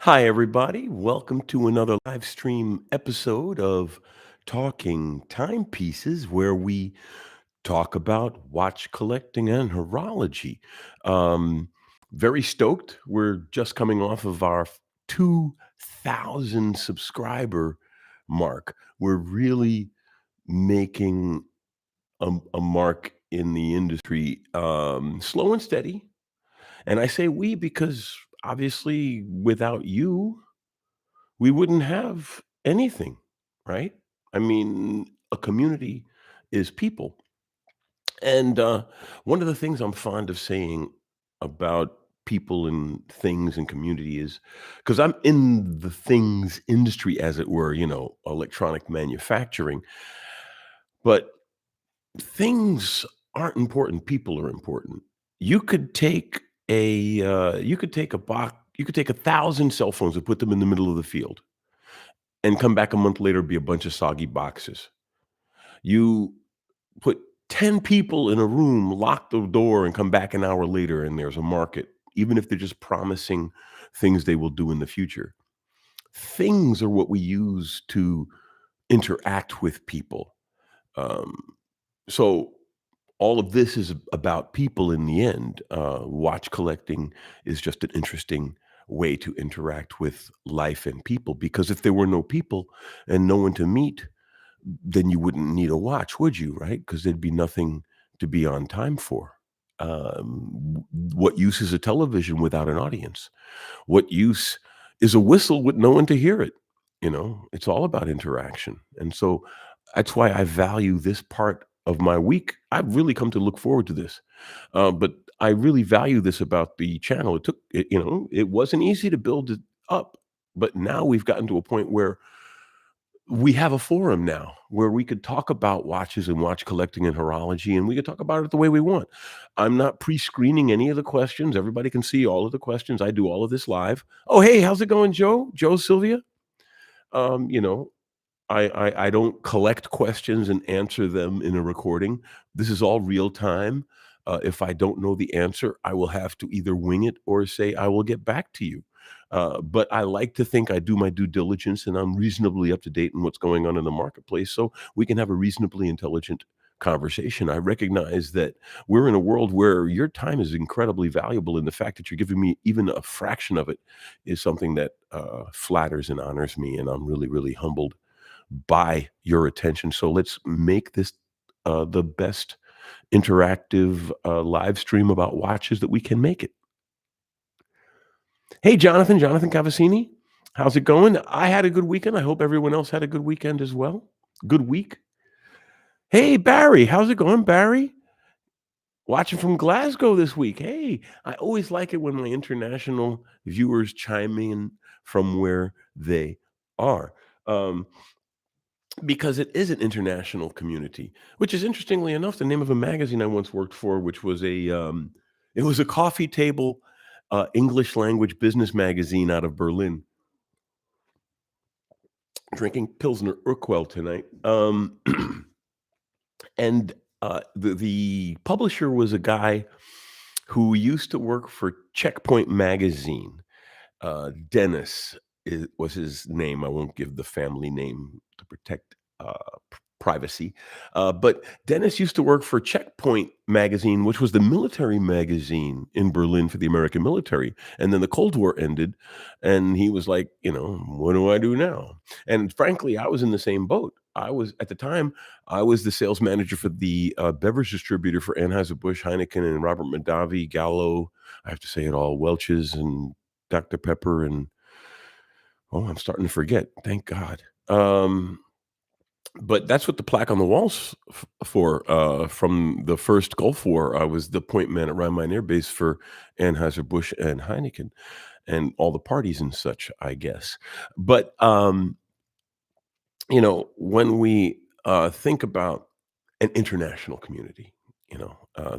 Hi, everybody. Welcome to another live stream episode of Talking Timepieces, where we talk about watch collecting and horology. Um, Very stoked. We're just coming off of our 2,000 subscriber mark. We're really making a mark in the industry, slow and steady. And I say we because obviously without you, we wouldn't have anything, right? I mean, a community is people. And one of the things I'm fond of saying about people and things and community is because I'm in the things industry, as it were, electronic manufacturing, but things aren't important. People are important. You could take you could take a box, you could take 1,000 cell phones and put them in the middle of the field and come back a month later, be a bunch of soggy boxes. You put 10 people in a room, lock the door, and come back an hour later, and there's a market, even if they're just promising things they will do in the future. Things are what we use to interact with people. Um, so all of this is about people in the end. Watch collecting is just an interesting way to interact with life and people because if there were no people and no one to meet, then you wouldn't need a watch, would you? Right? Because there'd be nothing to be on time for. What use is a television without an audience? What use is a whistle with no one to hear it? It's all about interaction. And so that's why I value this part of my week. I've really come to look forward to this. But I really value this about the channel. It wasn't easy to build it up, but now we've gotten to a point where we have a forum now where we could talk about watches and watch collecting and horology, and we could talk about it the way we want. I'm not pre-screening any of the questions. Everybody can see all of the questions. I do all of this live. Oh, hey, how's it going, Joe? Joe Sylvia? Um, you know, I don't collect questions and answer them in a recording. This is all real time. If I don't know the answer, I will have to either wing it or say I will get back to you. But I like to think I do my due diligence and I'm reasonably up to date in what's going on in the marketplace, so we can have a reasonably intelligent conversation. I recognize that we're in a world where your time is incredibly valuable, and the fact that you're giving me even a fraction of it is something that flatters and honors me, and I'm really, really humbled by your attention. So let's make this the best interactive live stream about watches that we can make it. Hey, Jonathan Cavassini, how's it going? I had a good weekend. I hope everyone else had a good weekend as well. Good week. Hey, Barry, how's it going, Barry? Watching from Glasgow this week. Hey, I always like it when my international viewers chime in from where they are. Um, Because it is an international community, which is interestingly enough the name of a magazine I once worked for, which was it was a coffee table, English language business magazine out of Berlin. Drinking Pilsner Urquell tonight. And the publisher was a guy who used to work for Checkpoint magazine. Dennis was his name. I won't give the family name to protect privacy. But Dennis used to work for Checkpoint magazine, which was the military magazine in Berlin for the American military. And then the Cold War ended, and he was like, what do I do now? And frankly, I was in the same boat. I was at the time. I was the sales manager for the beverage distributor for Anheuser-Busch, Heineken, and Robert Mondavi, Gallo. I have to say it all. Welch's and Dr. Pepper, and oh, I'm starting to forget. Thank God. But that's what the plaque on the walls for. From the first Gulf War, I was the point man at Rhein-Main Air Base for Anheuser-Busch and Heineken, and all the parties and such, I guess. But when we think about an international community,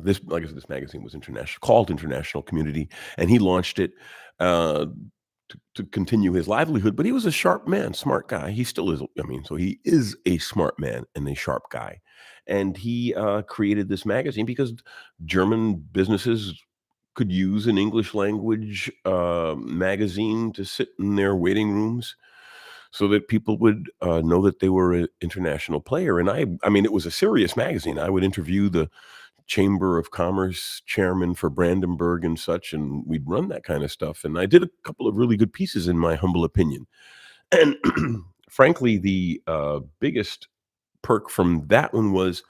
this, like I said, this magazine was international, called International Community, and he launched it uh, to continue his livelihood. But he was a sharp man, smart guy. He still is. I mean, so he is a smart man and a sharp guy. And he created this magazine because German businesses could use an English language, magazine to sit in their waiting rooms so that people would, know that they were an international player, and I mean, it was a serious magazine. I would interview the Chamber of Commerce chairman for Brandenburg and such, and we'd run that kinda stuff, and I did a couple of really good pieces in my humble opinion. And frankly, the, biggest perk from that one was,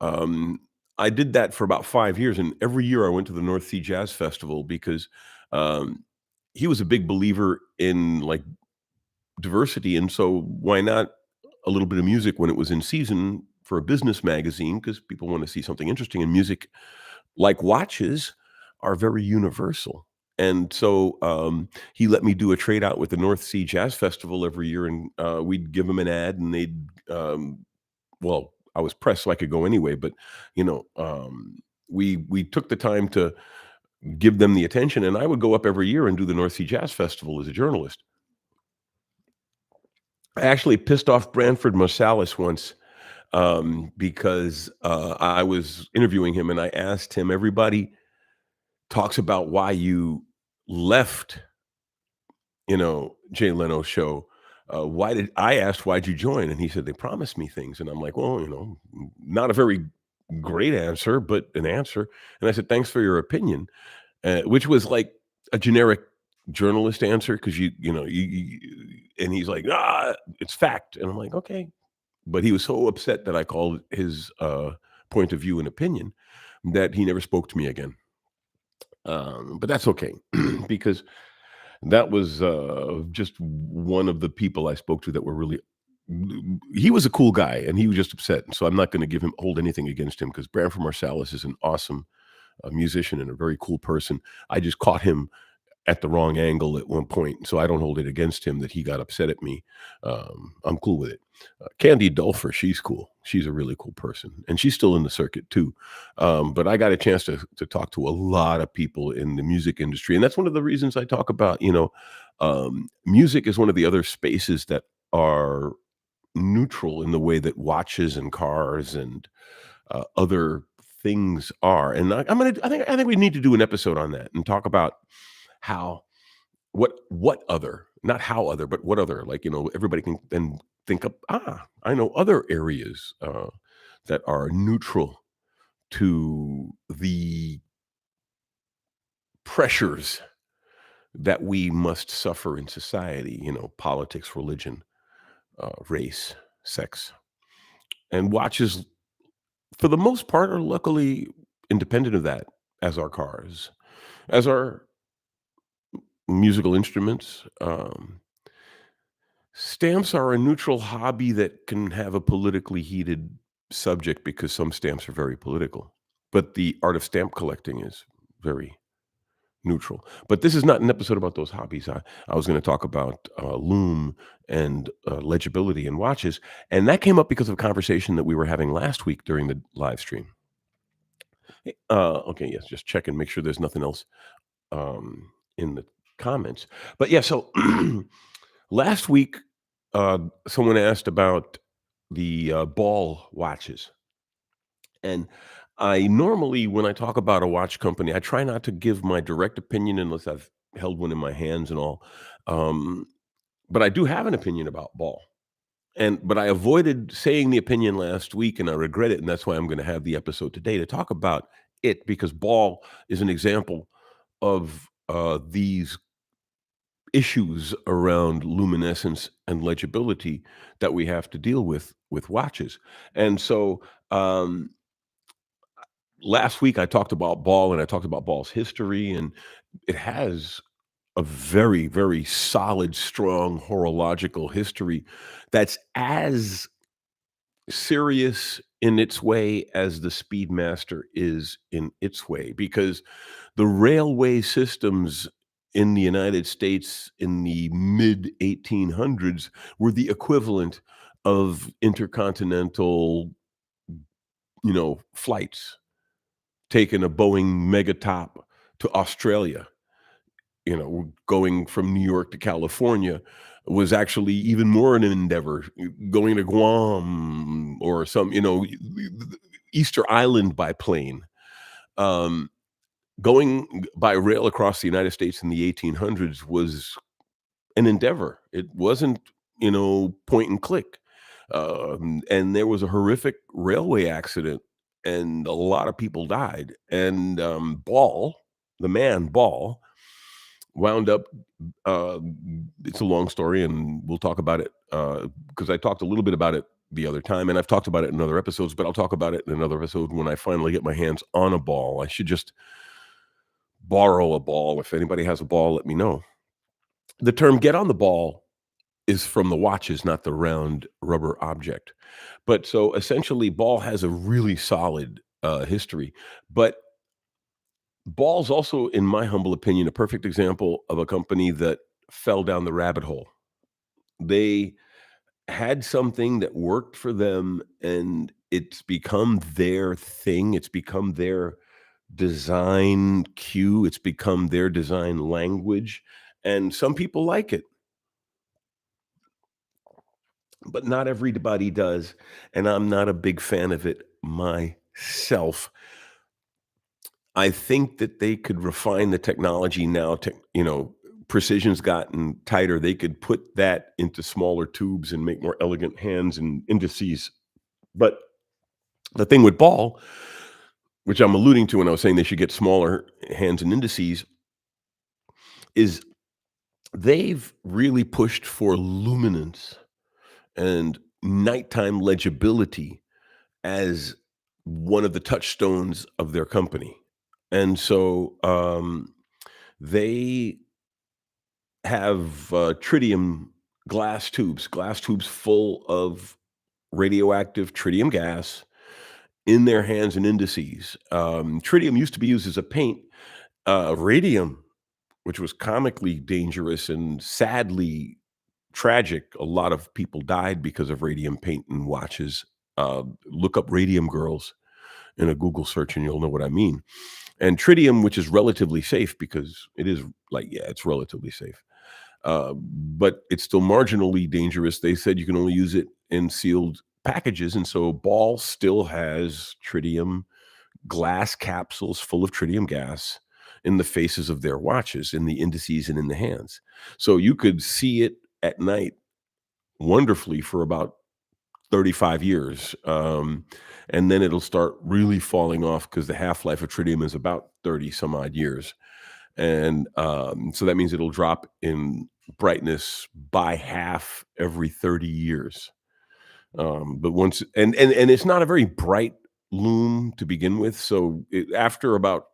um, I did that for about 5 years, and every year I went to the North Sea Jazz Festival because, um, he was a big believer in, like, diversity, and so why not a little bit of music when it was in season for a business magazine? Because people wanna see something interesting, and music, like watches, are very universal. And so, he let me do a trade out with the North Sea Jazz Festival every year, and, we'd give give 'em an ad, and they'd, well, I was pressed, so I could go anyway, but, you know, we took the time to give them the attention, and I would go up every year and do the North Sea Jazz Festival as a journalist. I actually pissed off Branford Marsalis once, because, I was interviewing him, and I asked him, "Everybody talks about why you left, Jay Leno's show. Why did I asked, "Why'd you join?" And he said, "They promised me things." And I'm like, "Well, not a very great answer, but an answer." And I said, "Thanks for your opinion," which was like a generic journalist answer because and he's like, it's fact." And I'm like, "Okay." But he was so upset that I called his, point of view and opinion that he never spoke to me again. But that's okay because that was, just one of the people I spoke to that were really he was a cool guy, and he was just upset, so I'm not gonna give him hold anything against him because Branford Marsalis is an awesome, musician and a very cool person. I just caught him at the wrong angle at one point, so I don't hold it against him that he got upset at me. I'm cool with it. Candy Dulfer, she's cool. She's a really cool person, and she's still in the circuit too. But I got a chance to talk to a lot of people in the music industry, and that's one of the reasons I talk about. Music is one of the other spaces that are neutral in the way that watches and cars and other things are. And I think we need to do an episode on that and talk about how what other, not how other, but what other, like, everybody can then think of, I know other areas, that are neutral to the pressures that we must suffer in society, politics, religion, race, sex. And watches, for the most part, are luckily independent of that, as our cars, as our musical instruments. Stamps are a neutral hobby that can have a politically heated subject because some stamps are very political, but the art of stamp collecting is very neutral. But this is not an episode about those hobbies. I was going to talk about lume and legibility in watches, and that came up because of a conversation that we were having last week during the live stream. Okay, yes, just check and make sure there's nothing else in the comments. But yeah, so last week, someone asked about the, ball watches, and I normally, when I talk about a watch company, I try not to give my direct opinion unless I've held one in my hands and all, um, but I do have an opinion about Ball, but I avoided saying the opinion last week, and I regret it, and that's why I'm gonna have the episode today to talk about it because Ball is an example of, these issues around luminescence and legibility that we have to deal with watches. And so, last week I talked about Ball and I talked about Ball's history, and it has a very, very solid, strong horological history that's as serious in its way as the Speedmaster is in its way, because the railway systems in the United States in the mid 1800s were the equivalent of intercontinental, flights. Taking a Boeing Megatop to Australia, going from New York to California was actually even more an endeavor. Going to Guam or some, Easter Island by plane. Um, Going by rail across the United States in the 1800s was an endeavor. It wasn't, point and click. And there was a horrific railway accident, and a lot of people died. And Ball, the man Ball, wound up. Uh, it's a long story, and we'll talk about it because I talked a little bit about it the other time, and I've talked about it in other episodes. But I'll talk about it in another episode when I finally get my hands on a ball. I should just borrow a ball. If anybody has a ball, let me know. The term "get on the ball" is from the watches, not the round rubber object. But so essentially, Ball has a really solid history. But Ball's also, in my humble opinion, a perfect example of a company that fell down the rabbit hole. They had something that worked for them, and it's become their thing. It's become their design cue. It's become their design language. And some people like it, but not everybody does. And I'm not a big fan of it myself. I think that they could refine the technology now to, precision's gotten tighter. They could put that into smaller tubes and make more elegant hands and indices. But the thing with Ball, which I'm alluding to when I was saying they should get smaller hands and indices, is they've really pushed for luminance and nighttime legibility as one of the touchstones of their company. And so they have tritium glass tubes full of radioactive tritium gas in their hands and indices. Tritium used to be used as a paint. Radium, which was comically dangerous and sadly tragic, a lot of people died because of radium paint in watches. Look up radium girls in a Google search and you'll know what I mean. And tritium, which is relatively safe because it is it's relatively safe. But it's still marginally dangerous. They said you can only use it in sealed packages. And so Ball still has tritium glass capsules full of tritium gas in the faces of their watches, in the indices and in the hands. So you could see it at night wonderfully for about 35 years. And then it'll start really falling off because the half-life of tritium is about 30 some odd years. And so that means it'll drop in brightness by half every 30 years. But once and it's not a very bright lume to begin with. So after about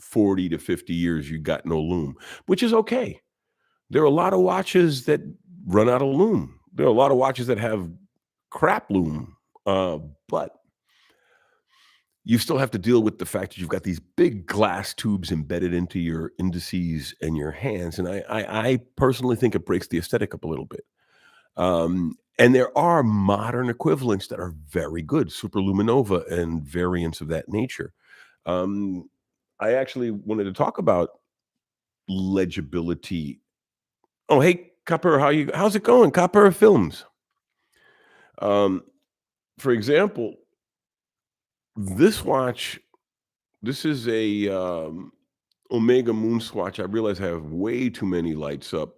40 to 50 years, you got no lume, which is okay. There are a lot of watches that run out of lume. There are a lot of watches that have crap lume, but you still have to deal with the fact that you've got these big glass tubes embedded into your indices and your hands, and I personally think it breaks the aesthetic up a little bit. And there are modern equivalents that are very good, superluminova and variants of that nature. Um, I actually wanted to talk about legibility. Oh, hey, Copper, how's it going? Copper Films. Um, for example, this watch, this is a Omega Moon Swatch. I realize I have way too many lights up.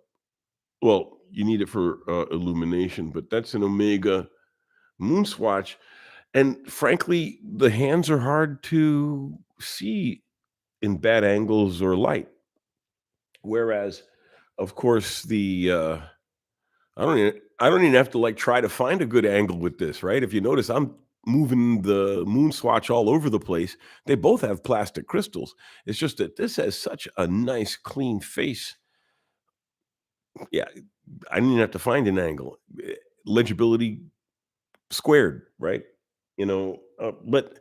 Well, you need it for illumination, but that's an Omega Moon Swatch. And frankly, the hands are hard to see in bad angles or light. Whereas, of course, I don't even have to like try to find a good angle with this, right? If you notice, I'm moving the moon swatch all over the place. They both have plastic crystals. It's just that this has such a nice clean face. Yeah, I didn't even have to find an angle. Legibility squared, right? But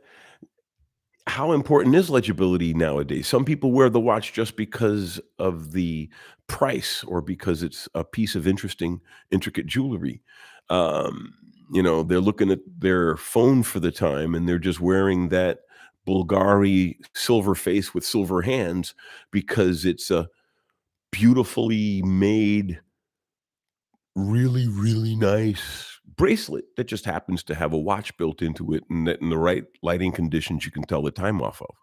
how important is legibility nowadays? Some people wear the watch just because of the price or because it's a piece of intricate jewelry. Um, they're looking at their phone for the time and they're just wearing that Bulgari silver face with silver hands because it's a beautifully made, really, really nice bracelet that just happens to have a watch built into it and that in the right lighting conditions you can tell the time off of.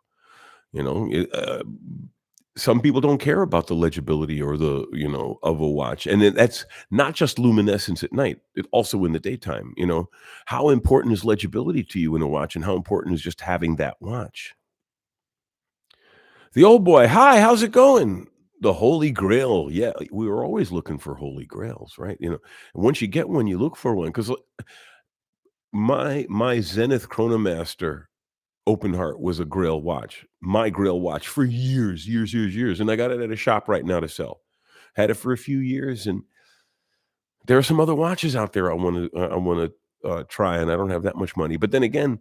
Some people don't care about the legibility or of a watch, and that's not just luminescence at night, it also in the daytime. How important is legibility to you in a watch, and how important is just having that watch? The old boy, "Hi, how's it going?" The Holy Grail, yeah, we were always looking for Holy Grails, right? And once you get one, you look for one, 'cause my Zenith Chronomaster Open Heart was a Grail watch, my Grail watch for years, years, years, years, and I got it at a shop right now to sell. Had it for a few years, and there are some other watches out there I wanna try, and I don't have that much money, but then again,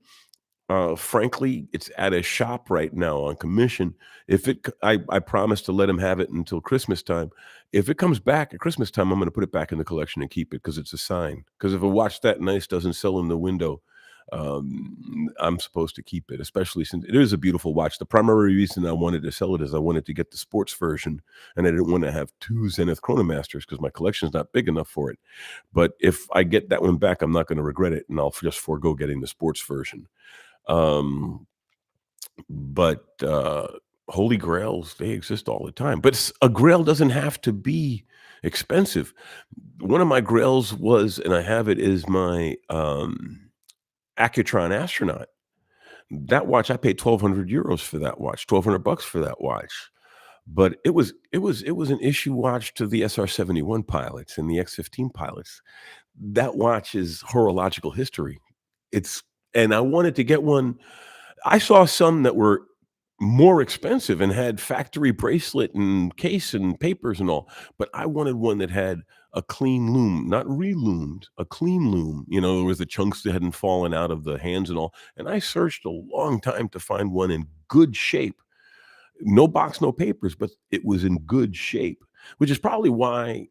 frankly, it's at a shop right now on commission. If it c I promised to let him have it until Christmas time. If it comes back at Christmas time, I'm gonna put it back in the collection and keep it because it's a sign. Because if a watch that nice doesn't sell in the window, I'm supposed to keep it, especially since it is a beautiful watch. The primary reason I wanted to sell it is I wanted to get the sports version, and I didn't wanna have 2 Zenith Chronomasters because my collection is not big enough for it. But if I get that one back, I'm not gonna regret it, and I'll just forego getting the sports version. Um, but holy grails, they exist all the time. But a grail doesn't have to be expensive. One of my grails was, and I have it, is my Accutron Astronaut. That watch, I paid 1,200 euros for that watch, 1,200 bucks for that watch. But it was an issue watch to the SR-71 pilots and the X-15 pilots. That watch is horological history. It's and I wanted to get one. I saw some that were more expensive and had factory bracelet and case and papers and all, but I wanted one that had a clean loom, not reloomed, a clean loom. There was the chunks that hadn't fallen out of the hands and all, and I searched a long time to find one in good shape. No box, no papers, but it was in good shape, which is probably why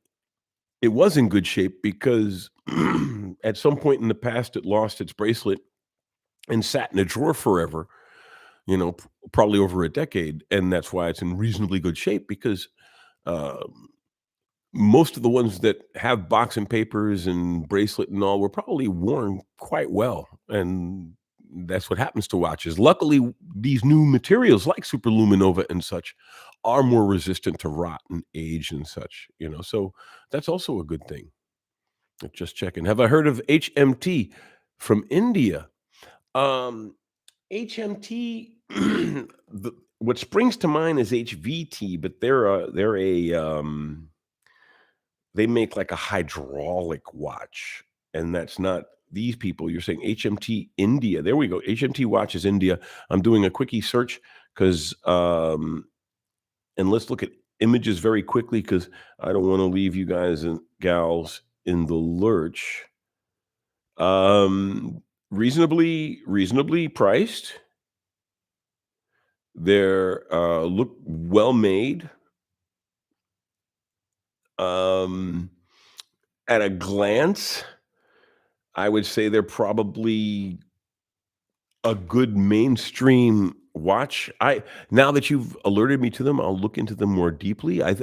it was in good shape because at some point in the past, it lost its bracelet and sat in a drawer forever, probably over a decade, and that's why it's in reasonably good shape because, um, most of the ones that have box and papers and bracelet and all were probably worn quite well, and that's what happens to watches. Luckily, these new materials like superluminova and such are more resistant to rot and age and such, so that's also a good thing. Just checking. Have I heard of HMT from India? Um HMT, what springs to mind is HVT, but they make like a hydraulic watch, and that's not these people. You're saying HMT India. There we go. HMT watch is India. I'm doing a quickie search because, and let's look at images very quickly because I don't want to leave you guys and gals in the lurch. Reasonably priced. They're, look well made. Um, at a glance, I would say they're probably a good mainstream watch. I Now that you've alerted me to them, I'll look into them more deeply. I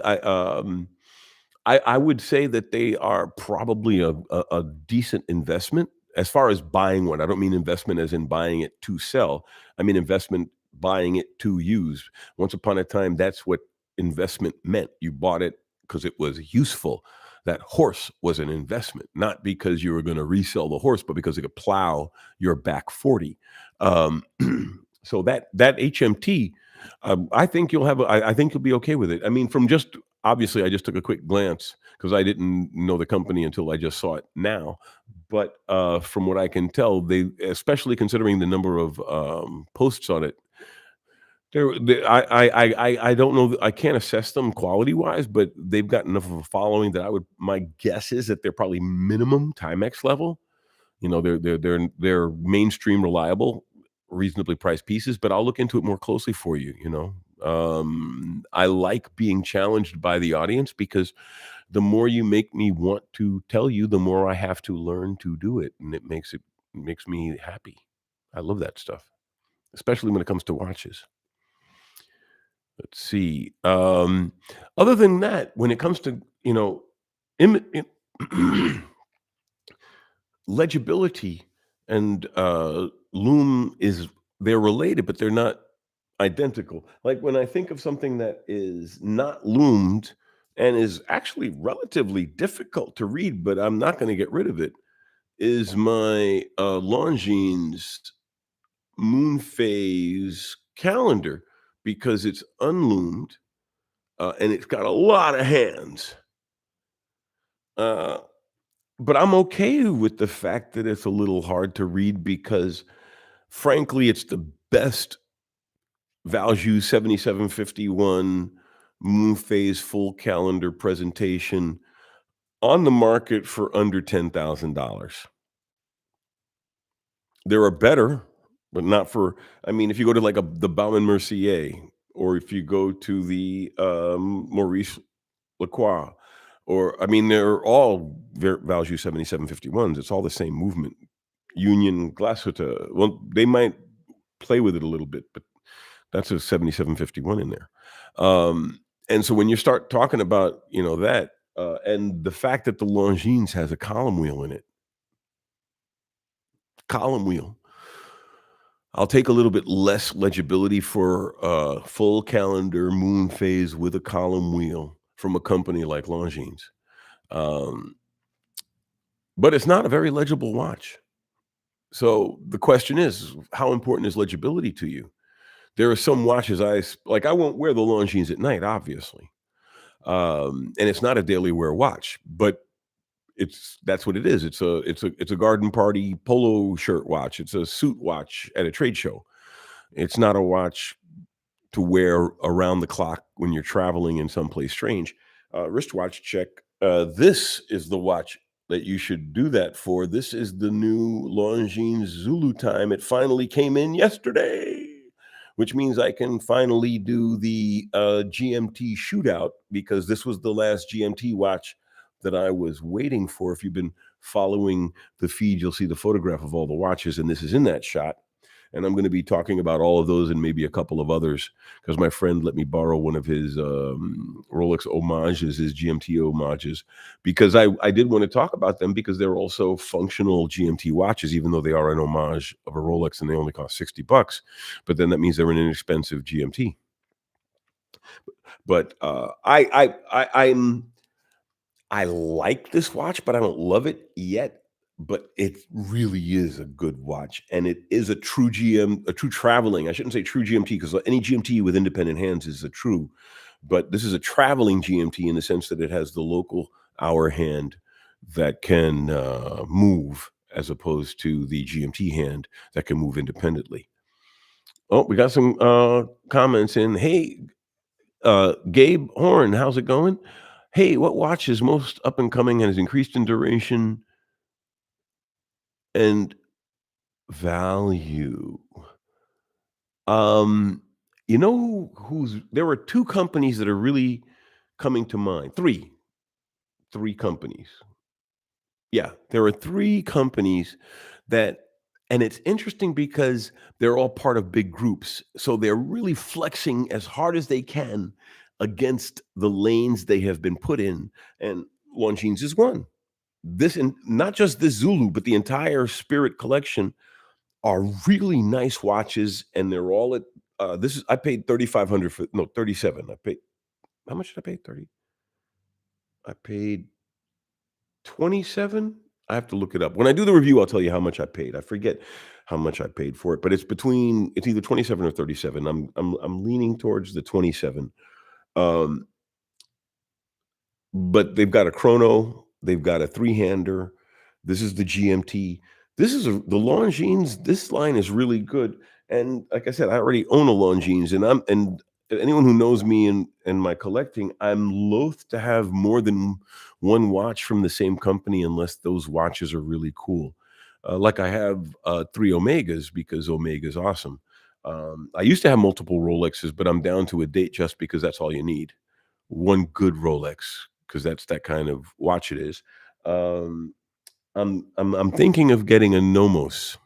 would say that they are probably a decent investment as far as buying one. I don't mean investment as in buying it to sell. I mean investment buying it to use. Once upon a time, that's what investment meant. You bought it because it was useful. That horse was an investment, not because you were going to resell the horse, but because it could plow your back 40. Um, so that HMT, I think I think you'll be okay with it. I mean, from just obviously, I just took a quick glance because I didn't know the company until I just saw it now. But from what I can tell, they, especially considering the number of posts on it, I don't know. I can't assess them quality wise, but they've got enough of a following that I would. My guess is that they're probably minimum Timex level. They're mainstream, reliable, reasonably priced pieces, but I'll look into it more closely for you. I like being challenged by the audience because the more you make me want to tell you, the more I have to learn to do it, and it makes me happy. I love that stuff, especially when it comes to watches. Let's see. Other than that, when it comes to, im legibility and, loom they're related, but they're not Identical. Like, when I think of something that is not loomed and is actually relatively difficult to read, but I'm not gonna get rid of it, is my, Longines moon phase calendar because it's unloomed, and it's got a lot of hands. Uh, but I'm okay with the fact that it's a little hard to read because, frankly, it's the best value 7751 moon phase full calendar presentation on the market for under $10,000. There are better, but not for, I mean, if you go to like the Bauman Mercier, or if you go to the Maurice Lacroix, or I mean, they're all value 7751s. It's all the same movement. Union Glashütte. Well, they might play with it a little bit, but that's a 7751 in there. And so when you start talking about, that, and the fact that the Longines has a column wheel in it, column wheel, I'll take a little bit less legibility for a full calendar moon phase with a column wheel from a company like Longines. Um, but it's not a very legible watch. So the question is, how important is legibility to you? There are some watches like. I won't wear the Longines at night, obviously. And it's not a daily wear watch, but that's what it is. It's a garden party polo shirt watch. It's a suit watch at a trade show. It's not a watch to wear around the clock when you're traveling in someplace strange. Wristwatch check. This is the watch that you should do that for. This is the new Longines Zulu time. It finally came in yesterday, which means I can finally do the GMT shootout, because this was the last GMT watch that I was waiting for. If you've been following the feed, you'll see the photograph of all the watches, and this is in that shot. And I'm going to be talking about all of those and maybe a couple of others, because my friend let me borrow one of his Rolex homages, his GMT homages, because I did want to talk about them because they're also functional GMT watches, even though they are an homage of a Rolex and they only cost $60. But then that means they're an inexpensive GMT. But I like this watch, but I don't love it yet. But it really is a good watch, and it is a true a true traveling. I shouldn't say true GMT, because any GMT with independent hands is a true, but this is a traveling GMT in the sense that it has the local hour hand that can move, as opposed to the GMT hand that can move independently. Oh, we got some comments in. Hey, Gabe Horn, how's it going? Hey, what watch is most up and coming and has increased in duration and value? Um, who's there are 2 companies that are really coming to mind. 3 companies. Yeah, there are 3 companies that, and it's interesting because they're all part of big groups. So they're really flexing as hard as they can against the lanes they have been put in, and Longines is one. This, and not just this Zulu, but the entire Spirit collection are really nice watches, and they're all at this is I paid 3,500 for, no, 37. I paid, how much did I pay? 30. I paid 27. I have to look it up. When I do the review, I'll tell you how much I paid. I forget how much I paid for it, but it's either 27 or 37. I'm leaning towards the 27. Um, But they've got a chrono, they've got a three-hander. This is the GMT. This is the Longines. This line is really good, and like I said, I already own a Longines, and anyone who knows me and my collecting, I'm loath to have more than one watch from the same company unless those watches are really cool. Like I have 3 Omegas because Omega's awesome. I used to have multiple Rolexes, but I'm down to a date just because that's all you need. One good Rolex, because that's that kind of watch it is. Um, I'm thinking of getting a Nomos.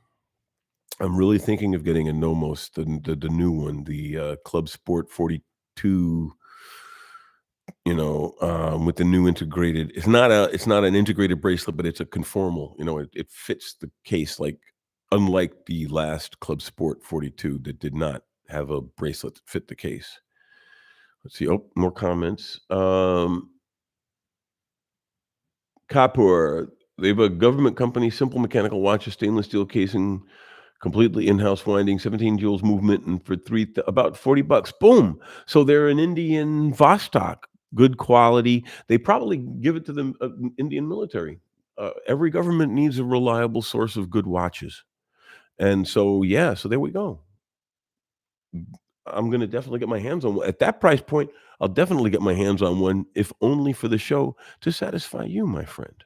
I'm really thinking of getting a Nomos, the new one, the Club Sport 42. With the new integrated. It's not an integrated bracelet, but it's a conformal. It fits the case, like, unlike the last Club Sport 42 that did not. have a bracelet that fit the case. Let's see. Oh, more comments. Kapur, they have a government company, simple mechanical watch, a stainless steel casing, completely in-house winding, 17 joules movement, and for about $40. Boom. So they're an Indian Vostok, good quality. They probably give it to the Indian military. Every government needs a reliable source of good watches. And so, yeah, so there we go. I'm gonna definitely get my hands on one. At that price point, I'll definitely get my hands on one, if only for the show to satisfy you, my friend.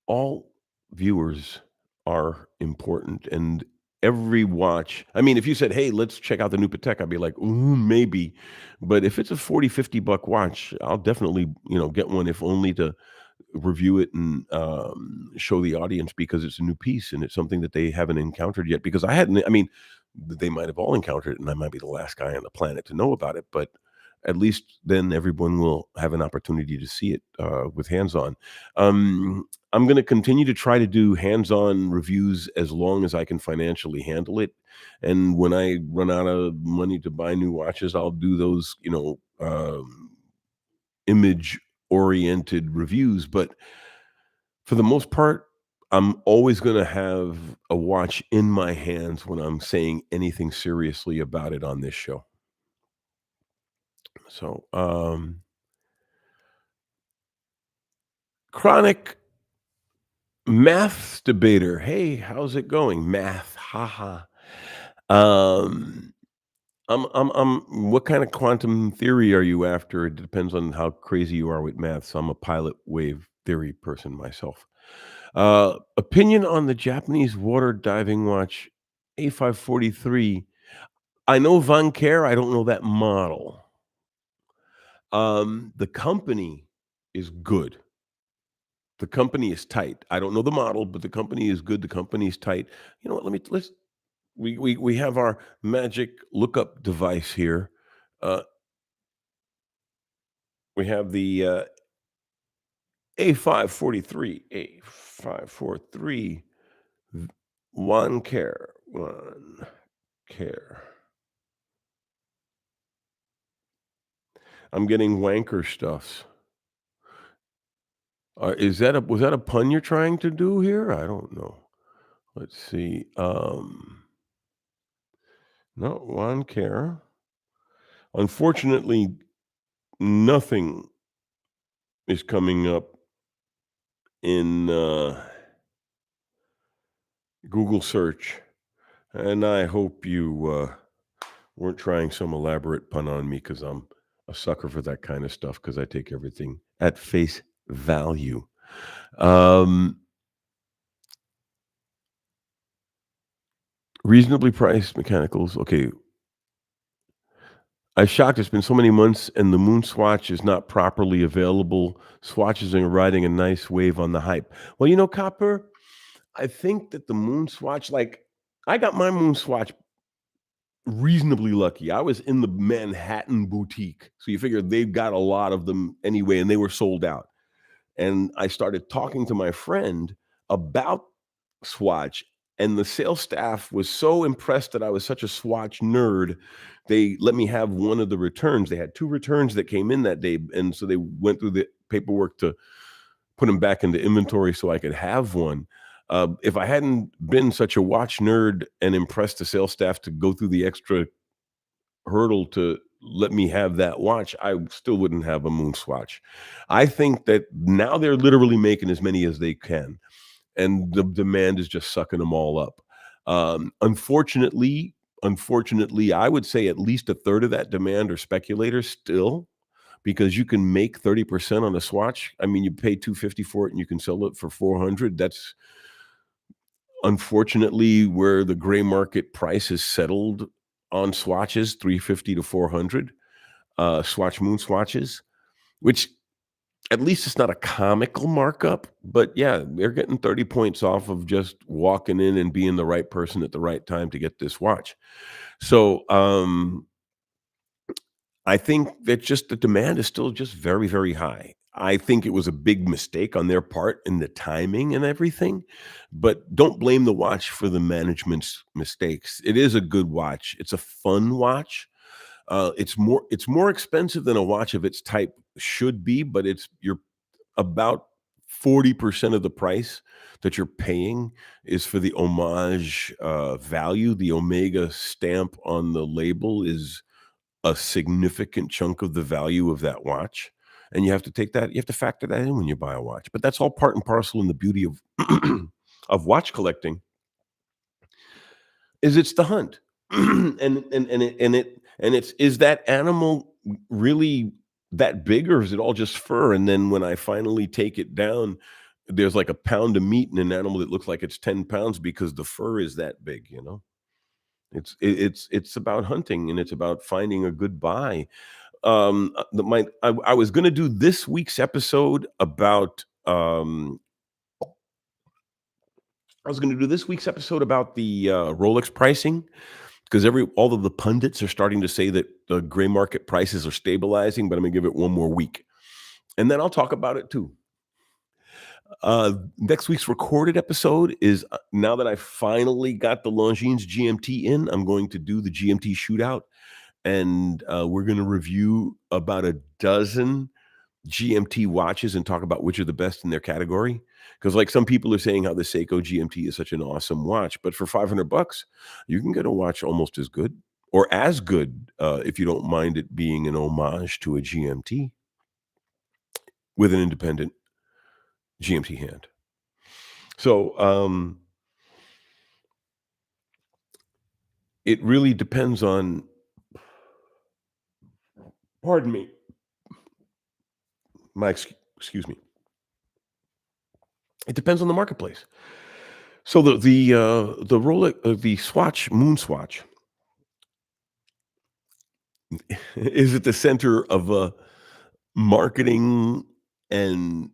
All viewers are important, and every watch, I mean, if you said, "Hey, let's check out the new Patek," I'd be like, "Ooh, maybe." But if it's a 40, $50 watch, I'll definitely, get one, if only to review it and show the audience, because it's a new piece and it's something that they haven't encountered yet. Because I hadn't, I mean, they might have all encountered it, and I might be the last guy on the planet to know about it. But at least then everyone will have an opportunity to see it with hands on. I'm going to continue to try to do hands on reviews as long as I can financially handle it. And when I run out of money to buy new watches, I'll do those, image oriented reviews. But for the most part, I'm always going to have a watch in my hands when I'm saying anything seriously about it on this show. So, chronic math debater. Hey, how's it going? Math. Haha. Um, what kind of quantum theory are you after? It depends on how crazy you are with math. So I'm a pilot wave theory person myself. Opinion on the Japanese water diving watch A543. I know Von Care. I don't know that model. The company is good. The company is tight. I don't know the model, but the company is good. The company is tight. You know what? Let's we have our magic lookup device here. Uh, we have the A543, A543, one care, one care. I'm getting wanker stuffs. Is that a was that a pun you're trying to do here? I don't know. Let's see. Not one care. Unfortunately, nothing is coming up in Google search, and I hope you weren't trying some elaborate pun on me, because I'm a sucker for that kind of stuff, because I take everything at face value. Um, Reasonably priced mechanicals. Okay, I'm shocked. It's been so many months and the Moon Swatch is not properly available. Swatches are riding a nice wave on the hype. Well, Copper, I think that the Moon Swatch, like, I got my Moon Swatch reasonably lucky. I was in the Manhattan boutique. So you figure they've got a lot of them anyway, and they were sold out. And I started talking to my friend about Swatch, and the sales staff was so impressed that I was such a Swatch nerd. They let me have one of the returns. They had 2 returns that came in that day, and so they went through the paperwork to put them back into inventory so I could have one. If I hadn't been such a watch nerd and impressed the sales staff to go through the extra hurdle to let me have that watch, I still wouldn't have a Moon Swatch. I think that now they're literally making as many as they can, and the demand is just sucking them all up. Unfortunately, I would say at least a third of that demand are speculators still, because you can make 30% on a Swatch. I mean, you pay 250 for it and you can sell it for 400. That's unfortunately where the gray market price is settled on swatches, 350 to 400, Swatch Moon swatches, which at least it's not a comical markup. But yeah, they're getting 30 points off of just walking in and being the right person at the right time to get this watch. So I think that just the demand is still just very, very high. I think it was a big mistake on their part in the timing and everything, but don't blame the watch for the management's mistakes. It is a good watch. It's a fun watch. It's more expensive than a watch of its type should be, but you're about 40% of the price that you're paying is for the homage, value. The Omega stamp on the label is a significant chunk of the value of that watch, and you have to factor that in when you buy a watch, but that's all part and parcel in the beauty of of watch collecting is it's the hunt. And it's that animal really that big, or is it all just fur? And then when I finally take it down, there's like a pound of meat in an animal that looks like it's 10 pounds because the fur is that big, you know? It's about hunting, and it's about finding a good buy. The my I was gonna do this week's episode about, I was gonna do this week's episode about the, Rolex pricing, because every all of the pundits are starting to say that the gray market prices are stabilizing, but I'm gonna give it one more week, and then I'll talk about it too. Next week's recorded episode is, now that I finally got the Longines GMT in, I'm going to do the GMT shootout, and, we're gonna review about a dozen GMT watches and talk about which are the best in their category. Because like some people are saying how the Seiko GMT is such an awesome watch, but for $500, you can get a watch almost as good or as good, if you don't mind it being an homage to a GMT with an independent GMT hand. So it really depends on, pardon me, excuse me. It depends on the marketplace. So the Rolex, the Swatch Moon Swatch is at the center of a marketing and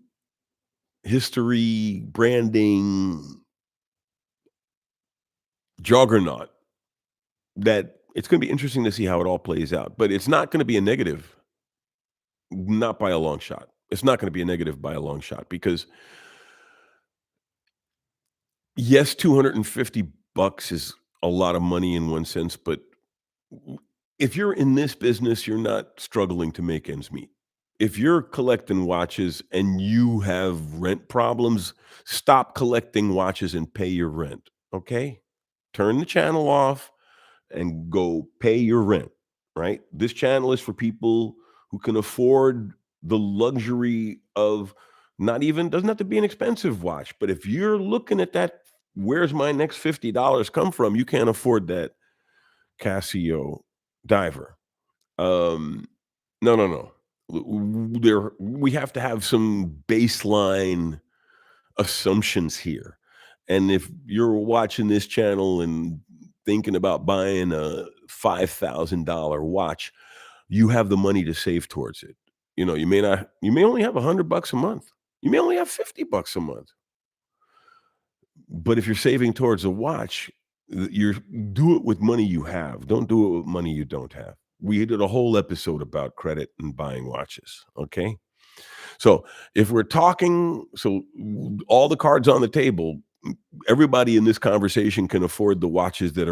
history, branding juggernaut that it's gonna be interesting to see how it all plays out, but it's not gonna be a negative, not by a long shot. It's not gonna be a negative by a long shot because, yes, 250 bucks is a lot of money in one sense, but if you're in this business, you're not struggling to make ends meet. If you're collecting watches and you have rent problems, stop collecting watches and pay your rent, okay? Turn the channel off and go pay your rent, right? This channel is for people who can afford the luxury of, not even doesn't have to be an expensive watch, but if you're looking at that, where's my next $50 come from? You can't afford that Casio diver. Um, no, no, no. We have to have some baseline assumptions here. And if you're watching this channel and thinking about buying a $5,000 watch, you have the money to save towards it. You know, you may only have $100 a month. You may only have $50 a month. But if you're saving towards a watch, you're do it with money you have. Don't do it with money you don't have. We did a whole episode about credit and buying watches. Okay. So if we're talking, all the cards on the table, everybody in this conversation can afford the watches that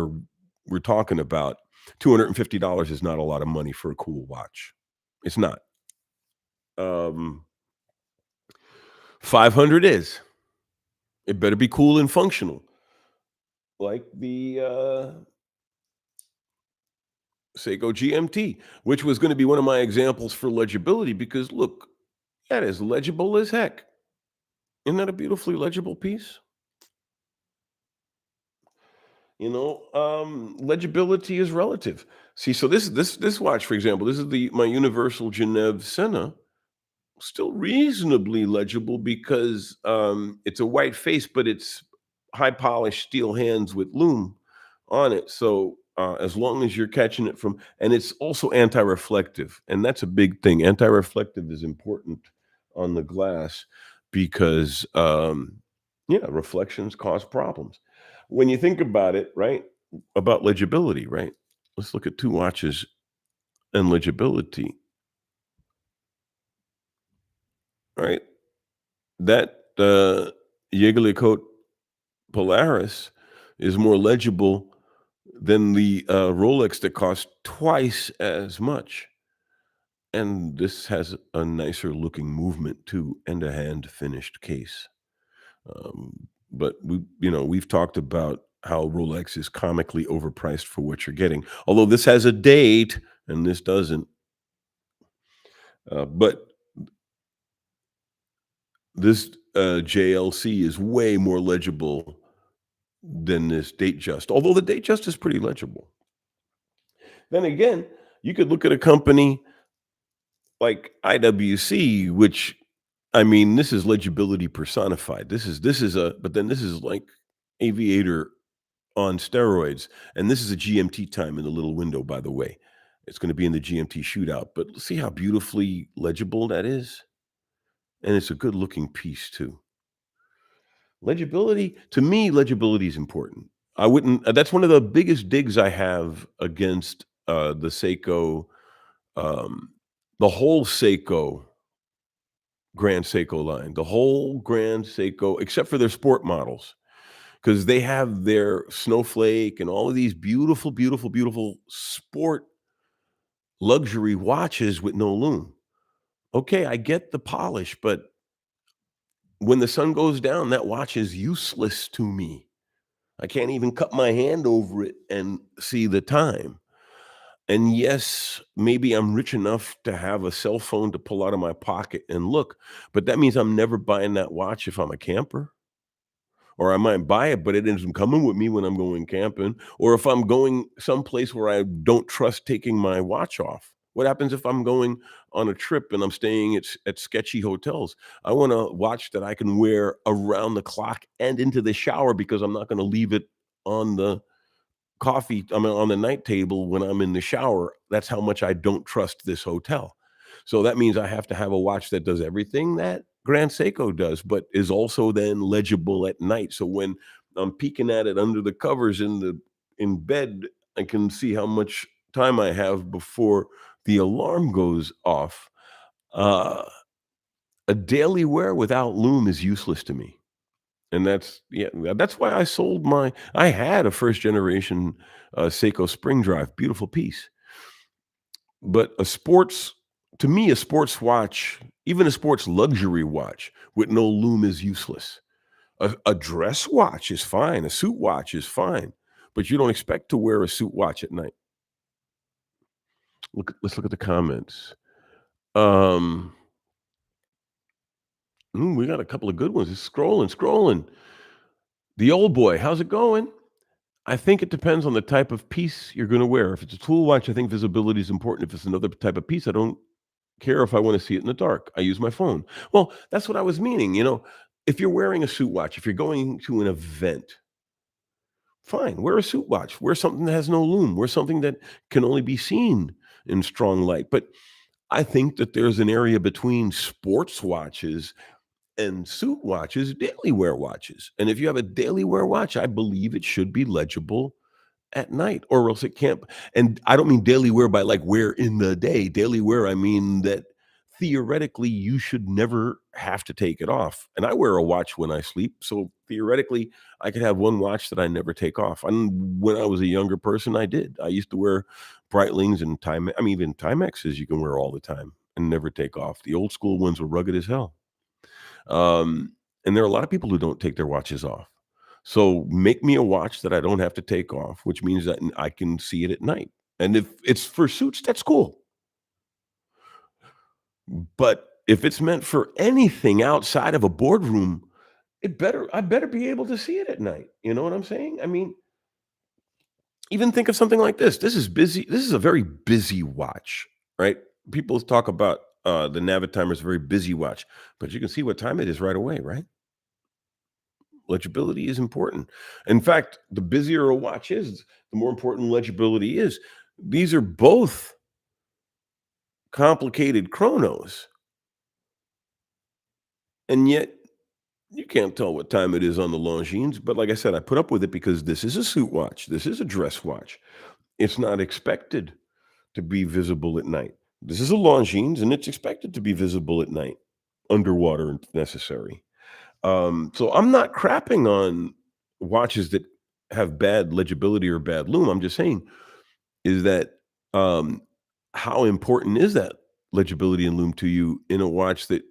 we're talking about. $250 is not a lot of money for a cool watch. It's not. 500 is. It better be cool and functional, like the Seiko GMT, which was going to be one of my examples for legibility because look, that is legible as heck. Isn't that a beautifully legible piece? You know, legibility is relative. See, so this watch, for example, this is the my Universal Genève Senna, still reasonably legible because it's a white face, but it's high polished steel hands with lume on it. So as long as you're catching it from, and it's also anti-reflective, and that's a big thing. Anti-reflective is important on the glass because yeah, reflections cause problems. When you think about it, right? About legibility, right? Let's look at two watches and legibility. right? That Jaeger Polaris is more legible than the Rolex that costs twice as much. And this has a nicer looking movement too, and a hand finished case. But we've talked about how Rolex is comically overpriced for what you're getting. Although this has a date and this doesn't. But this JLC is way more legible than this date just. Although the date just is pretty legible. Then again, you could look at a company like IWC, which I mean, this is legibility personified. This is a but then this is like Aviator on steroids, and this is a GMT time in the little window, by the way. It's gonna be in the GMT shootout, but see how beautifully legible that is? And it's a good looking piece too. Legibility to me, legibility is important. I wouldn't that's one of the biggest digs I have against, the Seiko, um, the whole Seiko Grand Seiko line, the whole Grand Seiko, except for their sport models, because they have their Snowflake and all of these beautiful, beautiful, beautiful sport luxury watches with no lume. Okay, I get the polish, but when the sun goes down, that watch is useless to me. I can't even cut my hand over it and see the time. And yes, maybe I'm rich enough to have a cell phone to pull out of my pocket and look, but that means I'm never buying that watch if I'm a camper. Or I might buy it, but it isn't coming with me when I'm going camping, or if I'm going someplace where I don't trust taking my watch off. What happens if I'm going on a trip and I'm staying at sketchy hotels? I want a watch that I can wear around the clock and into the shower because I'm not gonna leave it on the on the night table when I'm in the shower. That's how much I don't trust this hotel. So that means I have to have a watch that does everything that Grand Seiko does, but is also then legible at night. So when I'm peeking at it under the covers in bed, I can see how much time I have before the alarm goes off. Uh, a daily wear without lume is useless to me. And that's why I had a first generation, Seiko Spring Drive, beautiful piece. But to me, a sports watch, even a sports luxury watch with no lume is useless. A dress watch is fine, a suit watch is fine, but you don't expect to wear a suit watch at night. Let's look at the comments. Um, we got a couple of good ones. Just scrolling, scrolling. The old boy, how's it going? I think it depends on the type of piece you're gonna wear. If it's a tool watch, I think visibility is important. If it's another type of piece, I don't care if I wanna see it in the dark. I use my phone. Well, that's what I was meaning, if you're wearing a suit watch, if you're going to an event, fine, wear a suit watch. Wear something that has no lume. Wear something that can only be seen in strong light. But I think that there's an area between sports watches and suit watches, daily wear watches. And if you have a daily wear watch, I believe it should be legible at night, or else it can't. And I don't mean daily wear by like wear in the day. Daily wear, I mean that theoretically you should never have to take it off. And I wear a watch when I sleep. So theoretically, I could have one watch that I never take off. And when I was a younger person, I did. I used to wear Breitlings and even Timexes you can wear all the time and never take off. The old school ones were rugged as hell. And there are a lot of people who don't take their watches off. So make me a watch that I don't have to take off, which means that I can see it at night. And if it's for suits, that's cool. But if it's meant for anything outside of a boardroom, I better be able to see it at night. You know what I'm saying? I mean, even think of something like this. This is busy. This is a very busy watch, right? People talk about the Navitimer is a very busy watch, but you can see what time it is right away, right? Legibility is important. In fact, the busier a watch is, the more important legibility is. These are both complicated chronos, and yet you can't tell what time it is on the Longines. But like I said, I put up with it because this is a suit watch. This is a dress watch. It's not expected to be visible at night. This is a Longines, and it's expected to be visible at night. underwater if necessary. So I'm not crapping on watches that have bad legibility or bad lume. I'm just saying is that um, how important is that legibility and lume to you in a watch that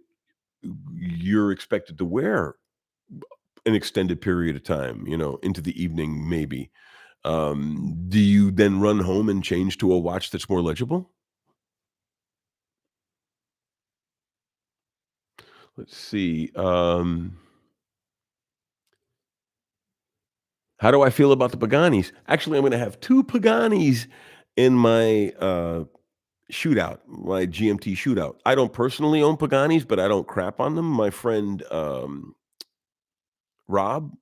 you're expected to wear an extended period of time, into the evening maybe. Do you then run home and change to a watch that's more legible? Let's see. How do I feel about the Paganis? Actually, I'm gonna have 2 Paganis in my, shootout, my GMT shootout. I don't personally own Paganis, but I don't crap on them. My friend, Rob,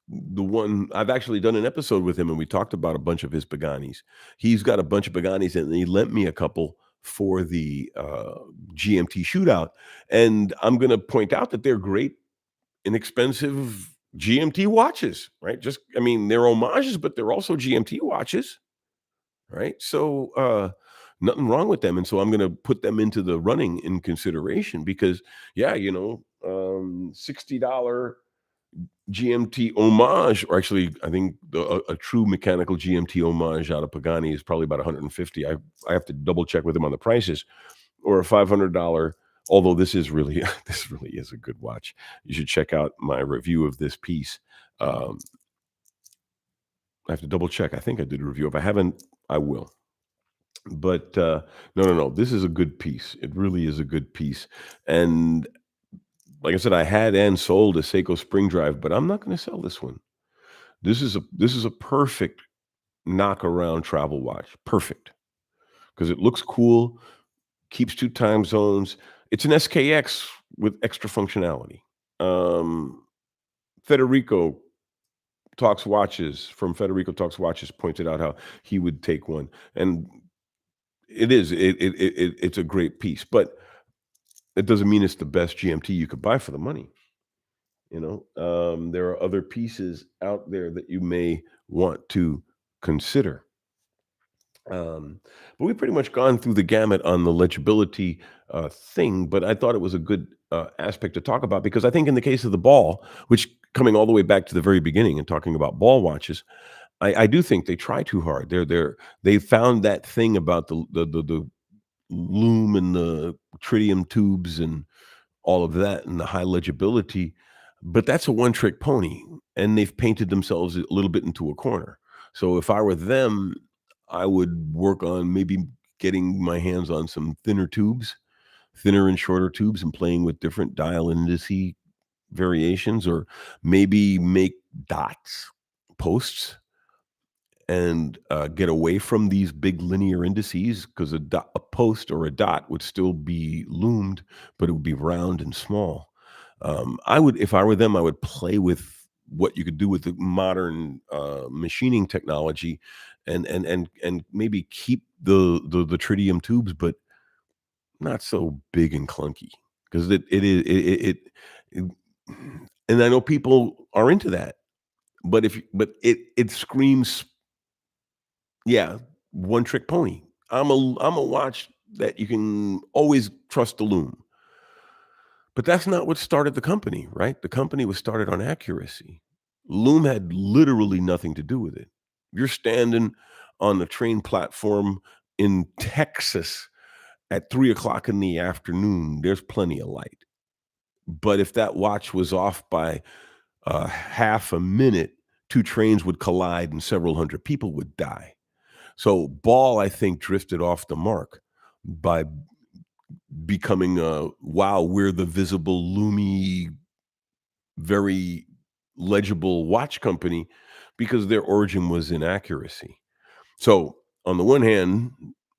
the one I've actually done an episode with him, and we talked about a bunch of his Paganis. He's got a bunch of Paganis, and he lent me a couple for the, GMT shootout, and I'm gonna point out that they're great, inexpensive GMT watches, right? Just I mean, they're homages, but they're also GMT watches, right? So, nothing wrong with them, and so I'm gonna put them into the running in consideration because, yeah, $60 GMT homage, or actually, I think a true mechanical GMT homage out of Pagani is probably about 150. I have to double check with him on the prices, or a $500. Although this is really this really is a good watch. You should check out my review of this piece. Um, I have to double check. I think I did a review. If I haven't, I will. But no, no, no. This is a good piece. It really is a good piece. And like I said, I had and sold a Seiko Spring Drive, but I'm not going to sell this one. This is a perfect knock around travel watch. Perfect because it looks cool, keeps 2 time zones. It's an SKX with extra functionality. Um, Federico Federico Talks Watches pointed out how he would take one, and it's a great piece, but it doesn't mean it's the best GMT you could buy for the money. There are other pieces out there that you may want to consider. But we've pretty much gone through the gamut on the legibility thing, but I thought it was a good aspect to talk about because I think in the case of the ball, which coming all the way back to the very beginning and talking about ball watches, I do think they try too hard. They found that thing about the loom and the tritium tubes and all of that and the high legibility, but that's a one trick pony, and they've painted themselves a little bit into a corner. So if I were them, I would work on maybe getting my hands on some thinner and shorter tubes, and playing with different dial and indice variations, or maybe make dots, posts, and get away from these big linear indices because a post or a dot would still be loomed, but it would be round and small. I would, if I were them, I would play with what you could do with the modern machining technology, and maybe keep the tritium tubes, but not so big and clunky because it is it, and I know people are into that, but it screams, yeah, one trick pony. I'm a watch that you can always trust the loom. But that's not what started the company, right? The company was started on accuracy. Loom had literally nothing to do with it. You're standing on the train platform in Texas at 3 o'clock in the afternoon. There's plenty of light. But if that watch was off by half a minute, 2 trains would collide and several hundred people would die. So Ball, I think, drifted off the mark by becoming a wow, we're the visible, loomy, very legible watch company because their origin was inaccuracy. So on the one hand,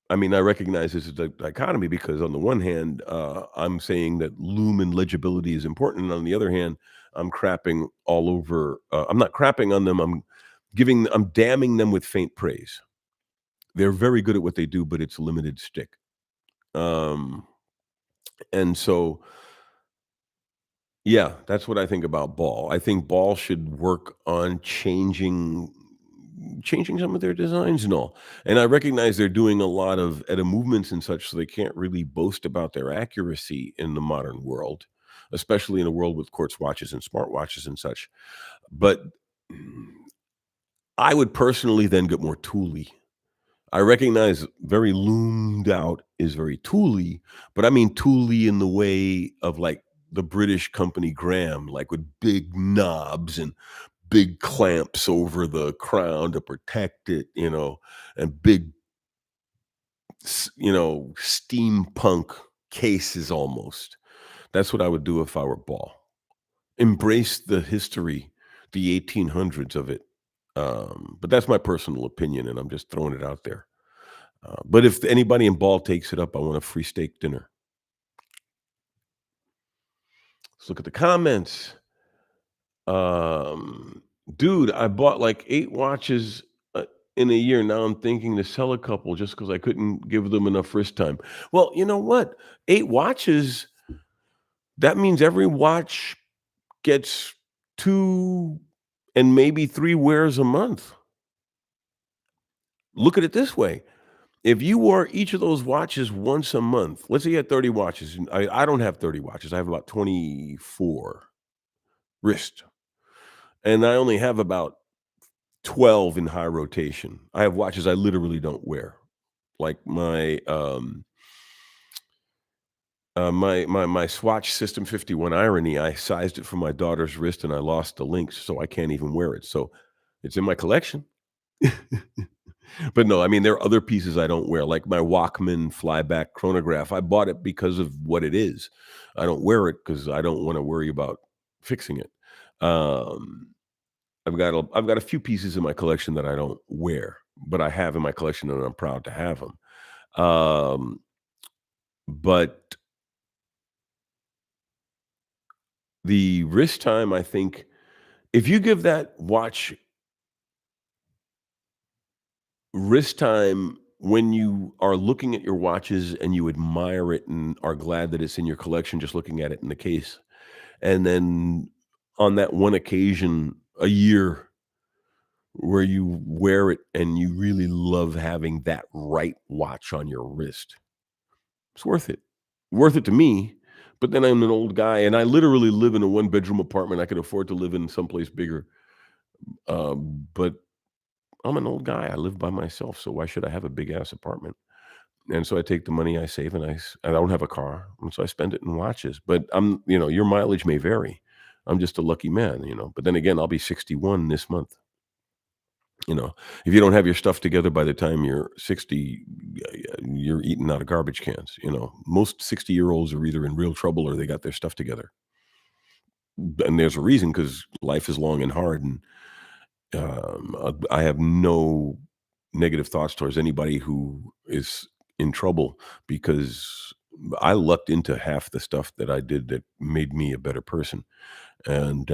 I mean, I recognize this as a dichotomy because on the one hand, I'm saying that loom and legibility is important, and on the other hand, I'm crapping all over. I'm not crapping on them. I'm damning them with faint praise. They're very good at what they do, but it's limited stick. Um, and so, yeah, that's what I think about Ball. I think Ball should work on changing changing some of their designs and all. And I recognize they're doing a lot of edit movements and such, so they can't really boast about their accuracy in the modern world, especially in a world with quartz watches and smartwatches and such. But mm, I would personally then get more tooly. I recognize very loomed out is very tooly, but I mean tooly in the way of like the British company Graham, like with big knobs and big clamps over the crown to protect it, and big, steampunk cases almost. That's what I would do if I were Ball. Embrace the history, the 1800s of it. But that's my personal opinion, and I'm just throwing it out there. But if anybody in Ball takes it up, I want a free steak dinner. Let's look at the comments. Um, Dude, I bought like 8 watches, in a year. Now I'm thinking to sell a couple just because I couldn't give them enough wrist time. Well, you know what? 8 watches, that means every watch gets 2 and maybe 3 wears a month. Look at it this way. If you wore each of those watches once a month, let's say you had 30 watches. And I don't have 30 watches. I have about 24 wrist, and I only have about 12 in high rotation. I have watches I literally don't wear. Like my Swatch System 51 Irony, I sized it for my daughter's wrist and I lost the links, so I can't even wear it. So it's in my collection. But no, I mean, there are other pieces I don't wear, like my Walkman flyback chronograph. I bought it because of what it is. I don't wear it because I don't want to worry about fixing it. Um, I've got a few pieces in my collection that I don't wear, but I have in my collection and I'm proud to have them. Um, but the wrist time, I think, if you give that watch wrist time when you are looking at your watches and you admire it and are glad that it's in your collection, just looking at it in the case, and then on that one occasion a year where you wear it and you really love having that right watch on your wrist, it's worth it. Worth it to me, but then I'm an old guy and I literally live in a one-bedroom apartment. I could afford to live in someplace bigger, but I'm an old guy. I live by myself, so why should I have a big-ass apartment? And so I take the money I save and I don't have a car, and so I spend it in watches. But your mileage may vary. I'm just a lucky man. But then again, I'll be 61 this month. You know, if you don't have your stuff together by the time you're 60, you're eating out of garbage cans. Most 60-year-olds are either in real trouble or they got their stuff together. And there's a reason because life is long and hard. And I have no negative thoughts towards anybody who is in trouble because I lucked into half the stuff that I did that made me a better person. And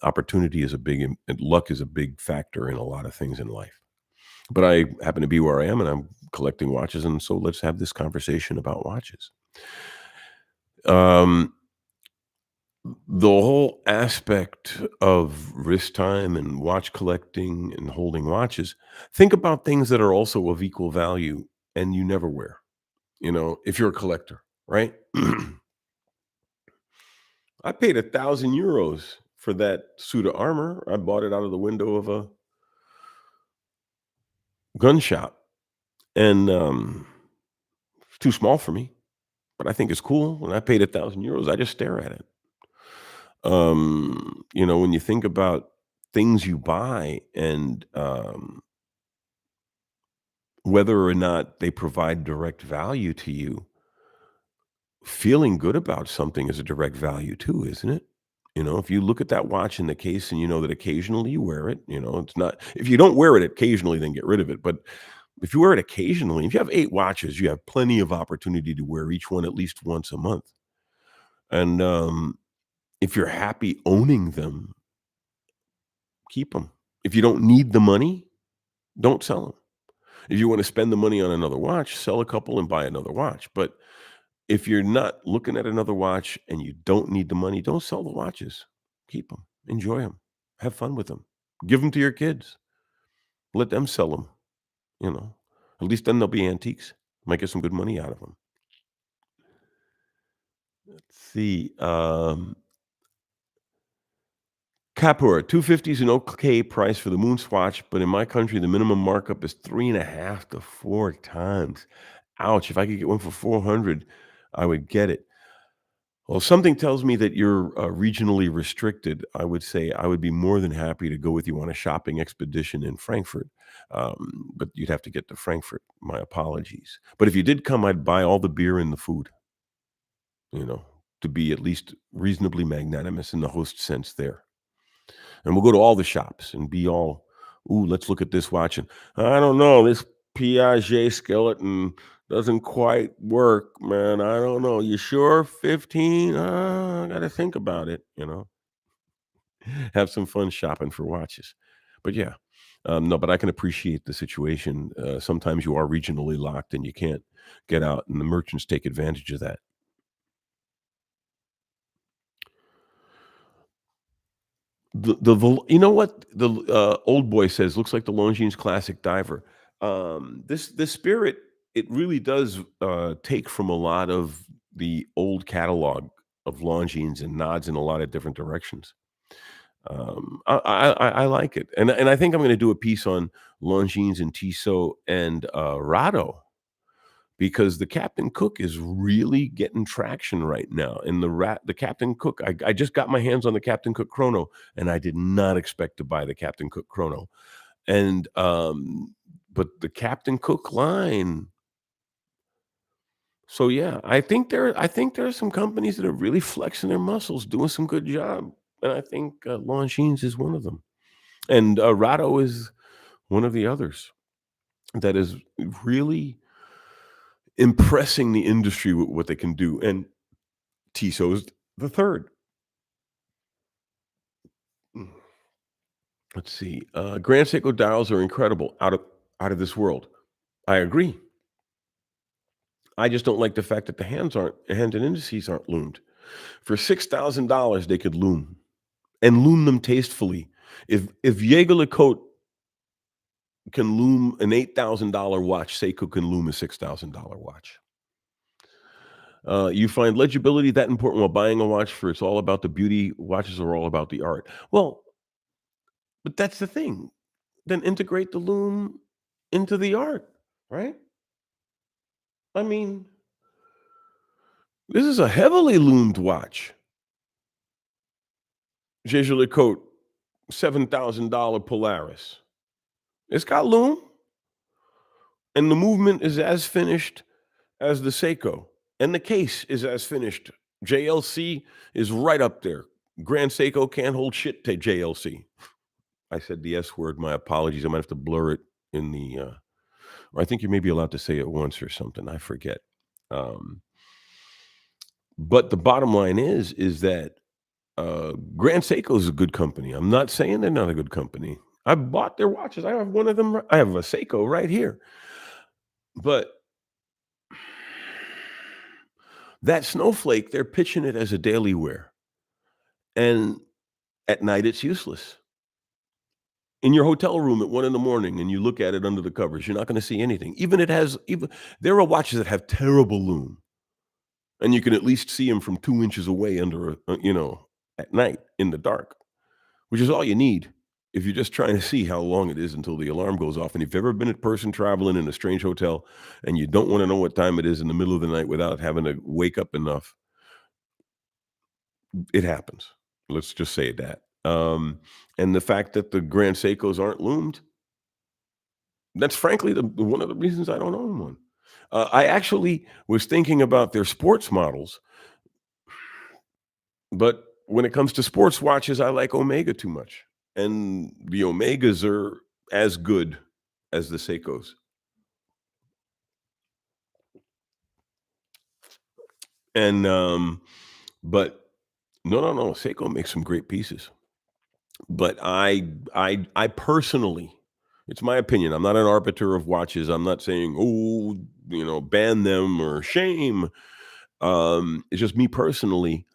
opportunity is and luck is a big factor in a lot of things in life. But I happen to be where I am and I'm collecting watches. And so let's have this conversation about watches. Um, the whole aspect of wrist time and watch collecting and holding watches, think about things that are also of equal value and you never wear, if you're a collector, right? I paid 1,000 euros for that suit of armor. I bought it out of the window of a gun shop, and it's too small for me, but I think it's cool. When I paid 1,000 euros, I just stare at it. When you think about things you buy and whether or not they provide direct value to you, feeling good about something is a direct value too, isn't it? If you look at that watch in the case and you know that occasionally you wear it, it's not, if you don't wear it occasionally, then get rid of it. But if you wear it occasionally, if you have 8 watches, you have plenty of opportunity to wear each one at least once a month. And if you're happy owning them, keep them. If you don't need the money, don't sell them. If you want to spend the money on another watch, sell a couple and buy another watch. But if you're not looking at another watch and you don't need the money, don't sell the watches. Keep them. Enjoy them. Have fun with them. Give them to your kids. Let them sell them. You know, at least then they'll be antiques. Might get some good money out of them. Let's see. Kapur, 250 is an okay price for the Moonswatch, but in my country, the minimum markup is 3.5 to 4 times. Ouch! If I could get one for 400, I would get it. Well, something tells me that you're regionally restricted. I would say I would be more than happy to go with you on a shopping expedition in Frankfurt, but you'd have to get to Frankfurt. My apologies. But if you did come, I'd buy all the beer and the food. You know, to be at least reasonably magnanimous in the host sense there. And we'll go to all the shops and be all, "Ooh, let's look at this watch," and, "I don't know, this Piaget skeleton doesn't quite work, man, I don't know. You sure 15? I gotta think about it," you know? Have some fun shopping for watches. But yeah, no, but I can appreciate the situation. Sometimes you are regionally locked and you can't get out, and the merchants take advantage of that. You know what? The old boy says, "Looks like the Longines Classic Diver." This Spirit, it really does, take from a lot of the old catalog of Longines and nods in a lot of different directions. I like it, and I think I'm gonna do a piece on Longines and Tissot and, Rado, because the Captain Cook is really getting traction right now, and the Captain Cook, I just got my hands on the Captain Cook Chrono, and I did not expect to buy the Captain Cook Chrono, and, but the Captain Cook line, so yeah, I think there are some companies that are really flexing their muscles, doing some good job, and I think, Longines is one of them, and, Rado is one of the others that is really impressing the industry with what they can do, and Tissot's the 3rd. Mm, let's see, Grand Seiko dials are incredible, out of this world. I agree. I just don't like the fact that the hands and indices aren't loomed. For $6,000, they could loom, and loom them tastefully. If Jaeger-LeCoultre can loom an $8,000 watch, Seiko can loom a $6,000 watch. You find legibility that important while buying a watch, for it's all about the beauty, watches are all about the art. Well, but that's the thing. Then integrate the loom into the art, right? I mean, this is a heavily loomed watch. Jaeger-LeCoultre, $7,000 Polaris. It's got loom, and the movement is as finished as the Seiko, and the case is as finished. JLC is right up there. Grand Seiko can't hold shit to JLC. I said the S word, my apologies. I might have to blur it in the, or I think you may be allowed to say it once or something, I forget. Um, but the bottom line is that, Grand Seiko is a good company. I'm not saying they're not a good company. I bought their watches. I have one of them. I have a Seiko right here. But that snowflake, they're pitching it as a daily wear, and at night it's useless. In your hotel room at 1 in the morning and you look at it under the covers, you're not gonna see anything. Even there are watches that have terrible lume, and you can at least see them from 2 inches away under at night in the dark, which is all you need if you're just trying to see how long it is until the alarm goes off. And if you've ever been a person traveling in a strange hotel and you don't wanna know what time it is in the middle of the night without having to wake up enough, it happens. Let's just say that. And the fact that the Grand Seikos aren't loomed, that's frankly the one of the reasons I don't own one. I actually was thinking about their sports models, but when it comes to sports watches, I like Omega too much, and the Omegas are as good as the Seikos. And but no, Seiko makes some great pieces. But I personally, it's my opinion. I'm not an arbiter of watches. I'm not saying, oh, ban them or shame. It's just me personally.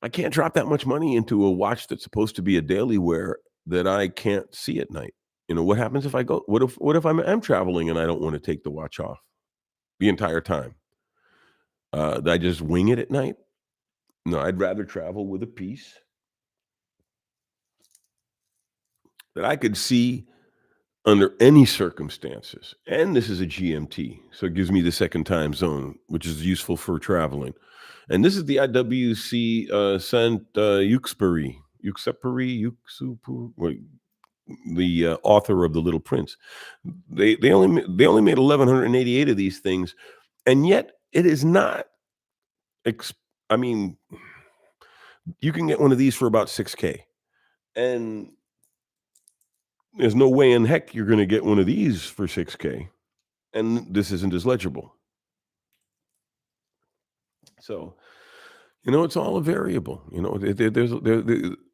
I can't drop that much money into a watch that's supposed to be a daily wear that I can't see at night. What happens if I go what if I'm traveling and I don't wanna take the watch off the entire time? Do I just wing it at night? No, I'd rather travel with a piece that I could see under any circumstances, and this is a GMT, so it gives me the second time zone, which is useful for traveling. And this is the IWC, Saint, Exupéry, wait, the, author of The Little Prince. They only made 1,188 of these things, and yet it is not ex I mean, you can get one of these for about 6K, and there's no way in heck you're gonna get one of these for 6K, and this isn't as legible. So, it's all a variable.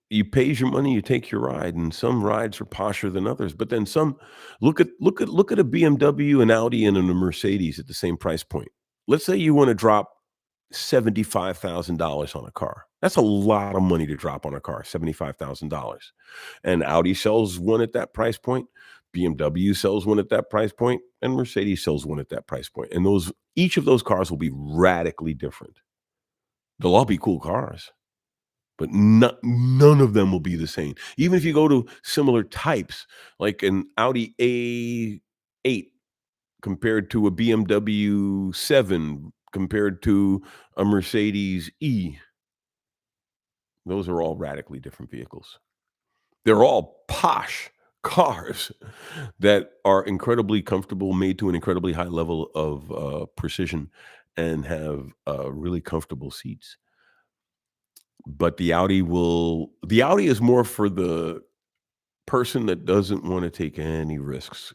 You pays your money, you take your ride, and some rides are posher than others. But then some look at a BMW, an Audi, and a Mercedes at the same price point. Let's say you want to drop $75,000 on a car. That's a lot of money to drop on a car, $75,000. And Audi sells one at that price point, BMW sells one at that price point, and Mercedes sells one at that price point. And those each of those cars will be radically different. They'll all be cool cars, but none of them will be the same. Even if you go to similar types, like an Audi A8 compared to a BMW 7 compared to a Mercedes E, those are all radically different vehicles. They're all posh cars that are incredibly comfortable, made to an incredibly high level of, precision, and have, really comfortable seats. But the Audi is more for the person that doesn't wanna take any risks.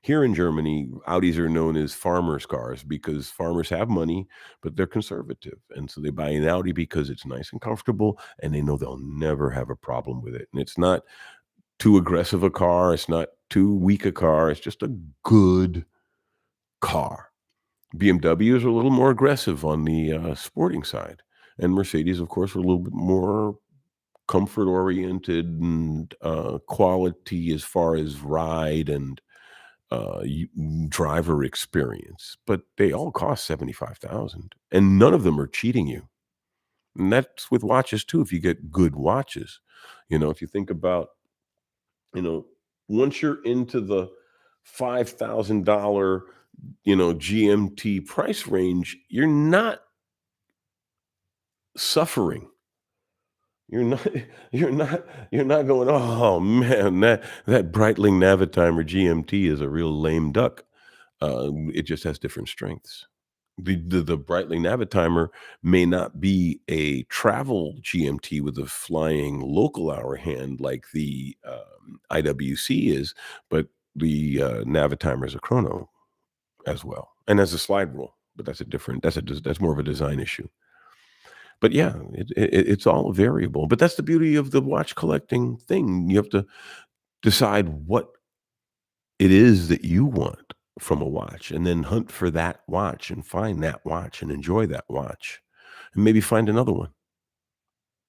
Here in Germany, Audis are known as farmers' cars because farmers have money, but they're conservative, and so they buy an Audi because it's nice and comfortable, and they know they'll never have a problem with it, and it's not too aggressive a car, it's not too weak a car, it's just a good car. BMWs are a little more aggressive on the, sporting side, and Mercedes, of course, are a little bit more comfort oriented and, quality as far as ride and, driver experience, but they all cost 75,000, and none of them are cheating you, and that's with watches too, if you get good watches. If you think about, you know, once you're into the $5,000, GMT price range, you're not suffering. You're not you're not going, "Oh, man, that Breitling Navitimer GMT is a real lame duck." It just has different strengths. The Breitling Navitimer may not be a travel GMT with a flying local hour hand like the, IWC is, but the, Navitimer is a chrono as well, and has a slide rule, but that's more of a design issue. But yeah, it's all variable, but that's the beauty of the watch collecting thing. You have to decide what it is that you want from a watch, and then hunt for that watch, and find that watch, and enjoy that watch, and maybe find another one,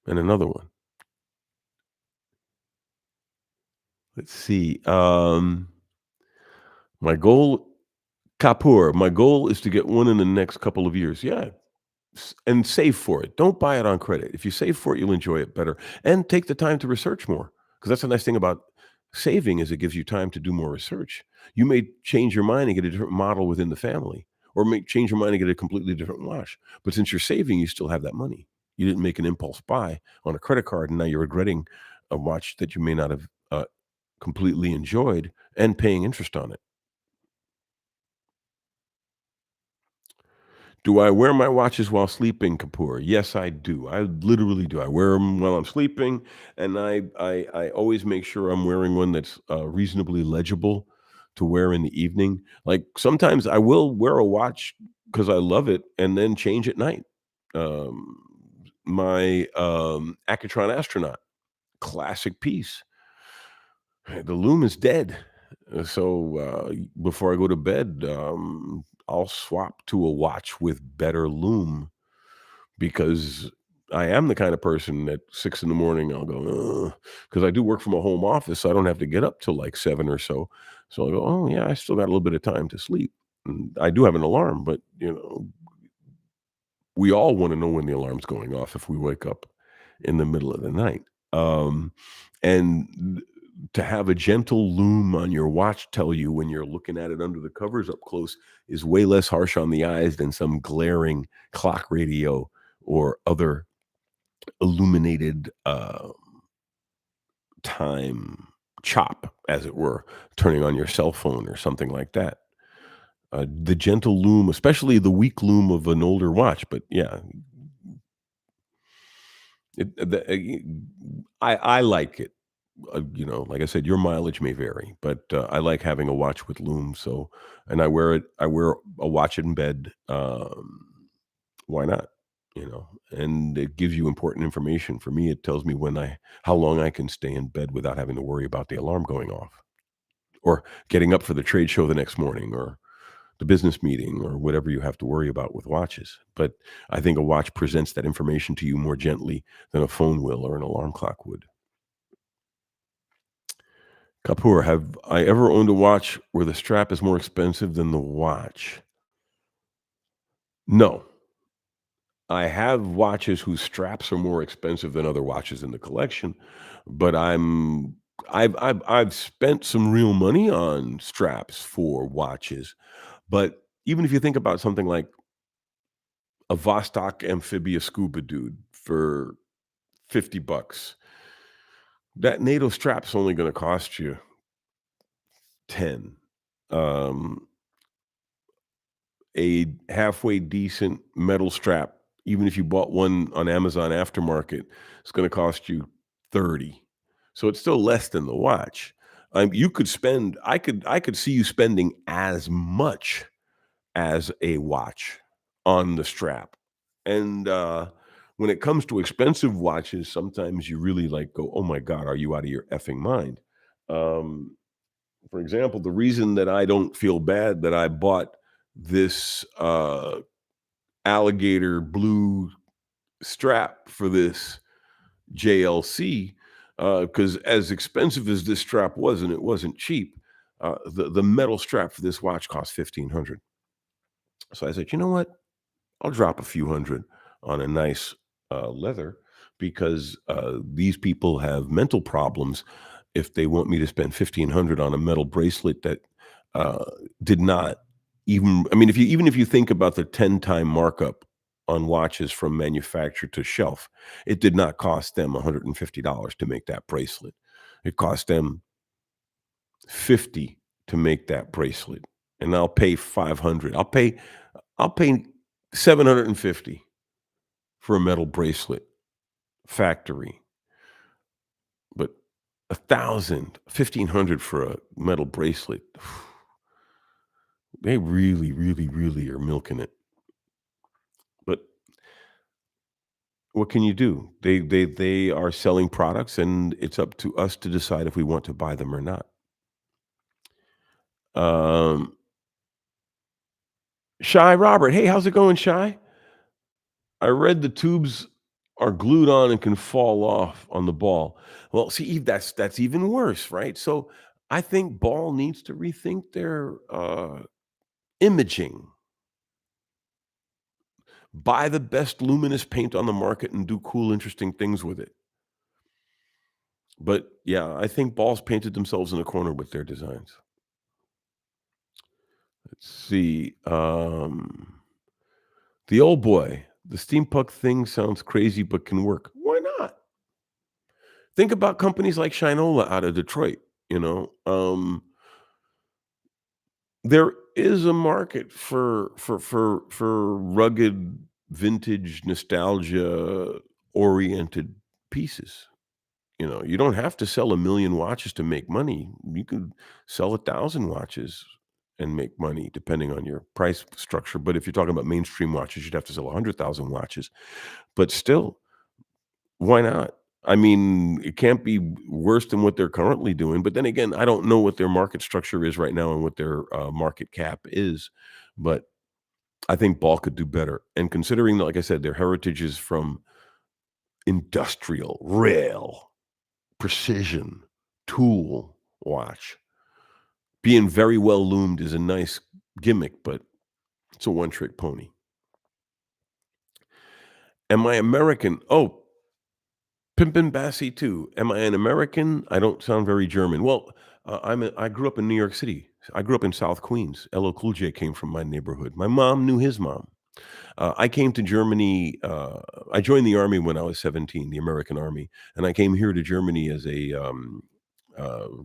and another one. Let's see, my goal my goal is to get one in the next couple of years. Yeah, and save for it. Don't buy it on credit. If you save for it, you'll enjoy it better, and take the time to research more. Because that's the nice thing about saving is it gives you time to do more research. You may change your mind and get a different model within the family, or may change your mind and get a completely different watch. But since you're saving, you still have that money. You didn't make an impulse buy on a credit card, and now you're regretting a watch that you may not have completely enjoyed and paying interest on it. Do I wear my watches while sleeping, Kapoor? Yes, I do. I literally do. I wear them while I'm sleeping, and I always make sure I'm wearing one that's, reasonably legible to wear in the evening. Like, sometimes I will wear a watch because I love it and then change at night. Um, my, Accutron Astronaut, classic piece. The lume is dead. So, before I go to bed, I'll swap to a watch with better lume because I am the kind of person at 6 in the morning, I'll go, because I do work from a home office, so I don't have to get up till, like, 7 or so. So I go, "Oh, yeah, I still got a little bit of time to sleep." And I do have an alarm, but, we all wanna know when the alarm's going off if we wake up in the middle of the night. Um, and to have a gentle loom on your watch tell you when you're looking at it under the covers up close is way less harsh on the eyes than some glaring clock radio or other illuminated, time chop, as it were, turning on your cell phone or something like that. The gentle loom, especially the weak loom of an older watch, but yeah, it the I like it. Like I said, your mileage may vary, but, I like having a watch with lume, so and I wear a watch in bed, why not? And it gives you important information. For me, it tells me how long I can stay in bed without having to worry about the alarm going off, or getting up for the trade show the next morning, or the business meeting, or whatever you have to worry about with watches. But I think a watch presents that information to you more gently than a phone will or an alarm clock would. Kapoor, have I ever owned a watch where the strap is more expensive than the watch? No. I have watches whose straps are more expensive than other watches in the collection, but I've spent some real money on straps for watches. But even if you think about something like a Vostok Amphibia Scuba Dude for 50 bucks, that NATO strap's only gonna cost you 10. Um, a halfway decent metal strap, even if you bought one on Amazon aftermarket, it's gonna cost you 30. So it's still less than the watch. You could spend I could see you spending as much as a watch on the strap. And, when it comes to expensive watches, sometimes you really, like, go, "Oh my god, are you out of your effing mind?" Um, for example, the reason that I don't feel bad that I bought this, alligator blue strap for this JLC, because as expensive as this strap was, and it wasn't cheap, the metal strap for this watch cost 1,500. So I said, "You know what? I'll drop a few hundred on a nice, leather, because, these people have mental problems if they want me to spend 1,500 on a metal bracelet that, uh, did not even I mean, if you think about the 10-time markup on watches from manufacturer to shelf, it did not cost them $150 to make that bracelet. It cost them 50 to make that bracelet, and I'll pay 500. I'll pay 750 for a metal bracelet, factory, but 1,000, 1,500 for a metal bracelet. They really, really, really are milking it. But what can you do? They are selling products, and it's up to us to decide if we want to buy them or not. Um, Shy Robert, hey, how's it going, Shy? I read the tubes are glued on and can fall off on the ball. Well, see, that's even worse, right? So I think Ball needs to rethink their imaging. Buy the best luminous paint on the market and do cool, interesting things with it. But yeah, I think Ball's painted themselves in a corner with their designs. Let's see. The old boy, the steampunk thing sounds crazy but can work. Why not? Think about companies like Shinola out of Detroit. You know, there is a market for rugged, vintage, nostalgia-oriented pieces. You don't have to sell 1,000,000 watches to make money. You could sell 1,000 watches and make money depending on your price structure, but if you're talking about mainstream watches, you'd have to sell 100,000 watches. But still, why not? I mean, it can't be worse than what they're currently doing, but then again, I don't know what their market structure is right now and what their, market cap is, but I think Ball could do better, and considering that, like I said, their heritage is from industrial, rail, precision, tool watch. Being very well loomed is a nice gimmick, but it's a one-trick pony. Am I American? Oh, Pimpin' Bassy too. Am I an American? I don't sound very German. Well, I grew up in New York City. I grew up in South Queens. LL Cool J came from my neighborhood. My mom knew his mom. I came to Germany. I joined the army when I was 17, the American Army, and I came here to Germany as a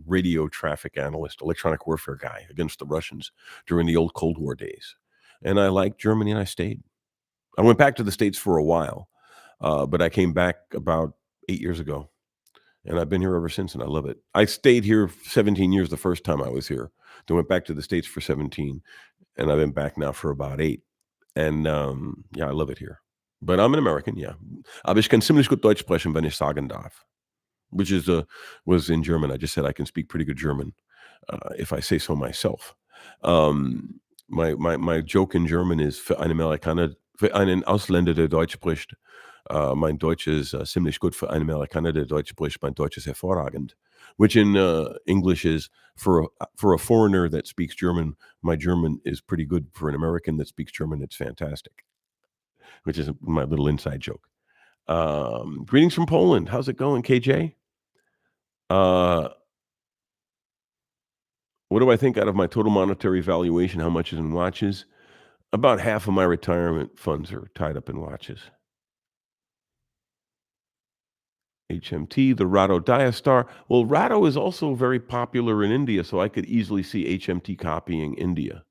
radio traffic analyst, electronic warfare guy against the Russians during the old Cold War days. And I liked Germany, and I stayed. I went back to the States for a while, but I came back about 8 years ago, and I've been here ever since, and I love it. I stayed here 17 years the first time I was here, then went back to the States for 17, and I've been back now for about 8. And, yeah, I love it here. But I'm an American, yeah. Aber ich kann ziemlich gut Deutsch sprechen, wenn ich sagen darf, which is, was in German. I just said I can speak pretty good German, if I say so myself. My joke in German is für einen Amerikaner, für einen Ausländer, der Deutsch spricht, mein Deutsch ist, ziemlich gut. Für einen Amerikaner, der Deutsch spricht, mein Deutsch ist hervorragend. Which in, English is for a foreigner that speaks German, my German is pretty good. For an American that speaks German, it's fantastic, which is my little inside joke. Greetings from Poland. How's it going, KJ? Uh, what do I think out of my total monetary valuation? How much is in watches? About half of my retirement funds are tied up in watches. HMT, the Rado Diastar. Well, Rado is also very popular in India, so I could easily see HMT copying India.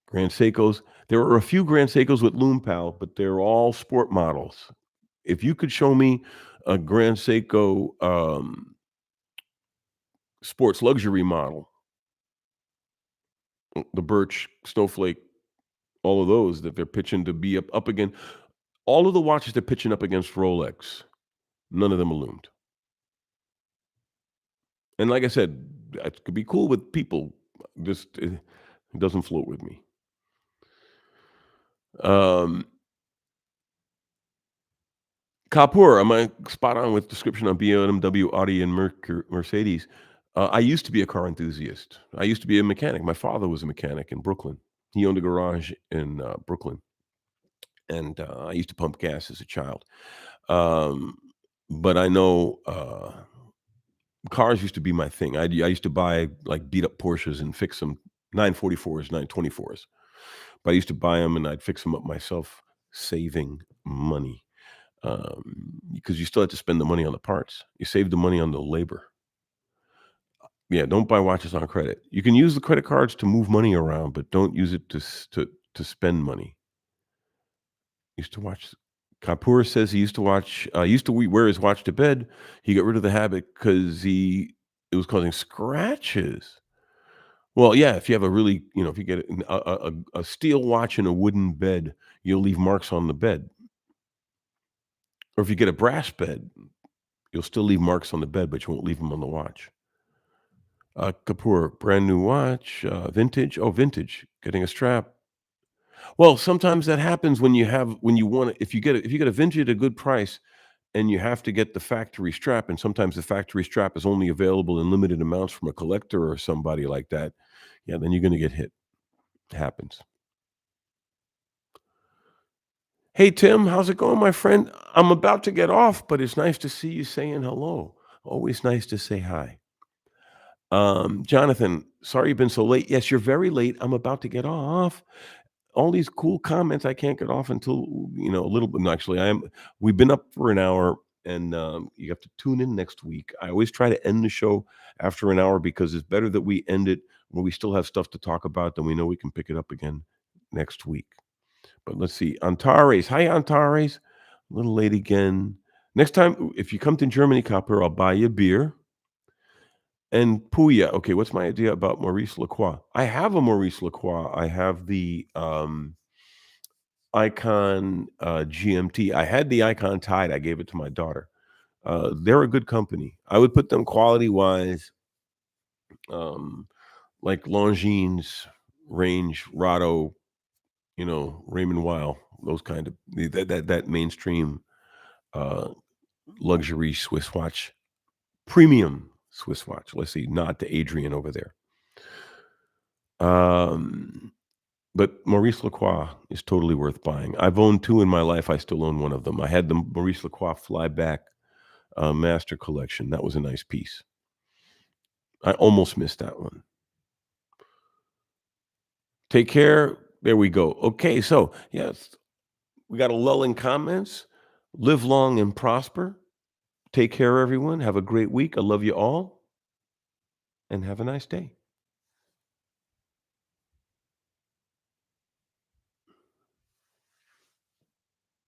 Grand Seikos. There are a few Grand Seikos with Lume Pal, but they're all sport models. If you could show me a Grand Seiko sports luxury model, the Birch, Snowflake, all of those that they're pitching to be up again, all of the watches they're pitching up against Rolex, none of them are loomed. And like I said, that could be cool with people. Just it doesn't float with me. Um, Kapoor, am I spot on with description on BMW, Audi, and Mercedes? I used to be a car enthusiast. I used to be a mechanic. My father was a mechanic in Brooklyn. He owned a garage in Brooklyn, and I used to pump gas as a child. Um, but I know cars used to be my thing. I used to buy like beat up Porsches and fix them, 944s, 924s. But I used to buy them and I'd fix them up myself, saving money. Because you still have to spend the money on the parts. You save the money on the labor. Yeah, don't buy watches on credit. You can use the credit cards to move money around, but don't use it to spend money. Used to watch. Kapoor says he used to watch. Used to wear his watch to bed. He got rid of the habit because it was causing scratches. Well, yeah, if you have a really, if you get a steel watch in a wooden bed, you'll leave marks on the bed. Or if you get a brass bed, you'll still leave marks on the bed, but you won't leave them on the watch. Kapoor, brand new watch, vintage. Oh, vintage. Getting a strap. Well, sometimes that happens when you want if you get a vintage at a good price and you have to get the factory strap, and sometimes the factory strap is only available in limited amounts from a collector or somebody like that. Yeah, then you're gonna get hit. Happens. Hey Tim, how's it going, my friend? I'm about to get off, but it's nice to see you saying hello. Always nice to say hi. Jonathan, sorry you've been so late. Yes, you're very late. I'm about to get off. All these cool comments, I can't get off until, a little bit. No, actually, we've been up for an hour and you have to tune in next week. I always try to end the show after an hour because it's better that we end it when we still have stuff to talk about, then we know we can pick it up again next week. But let's see. Antares. Hi, Antares. A little late again. Next time, if you come to Germany, Copper, I'll buy you a beer. And Puya. Okay, what's my idea about Maurice Lacroix? I have a Maurice Lacroix. I have the Icon GMT. I had the Icon tied. I gave it to my daughter. They're a good company. I would put them quality-wise, like Longines, Range, Rado, Raymond Weil, those kind of that mainstream uh, luxury Swiss watch, premium Swiss watch. Let's see, nod to Adrian over there. But Maurice Lacroix is totally worth buying. I've owned 2 in my life. I still own one of them. I had the Maurice Lacroix Flyback Master Collection. That was a nice piece. I almost missed that one. Take care. There we go. Okay, so yes, we got a lull in comments. Live long and prosper. Take care, everyone. Have a great week. I love you all, and have a nice day.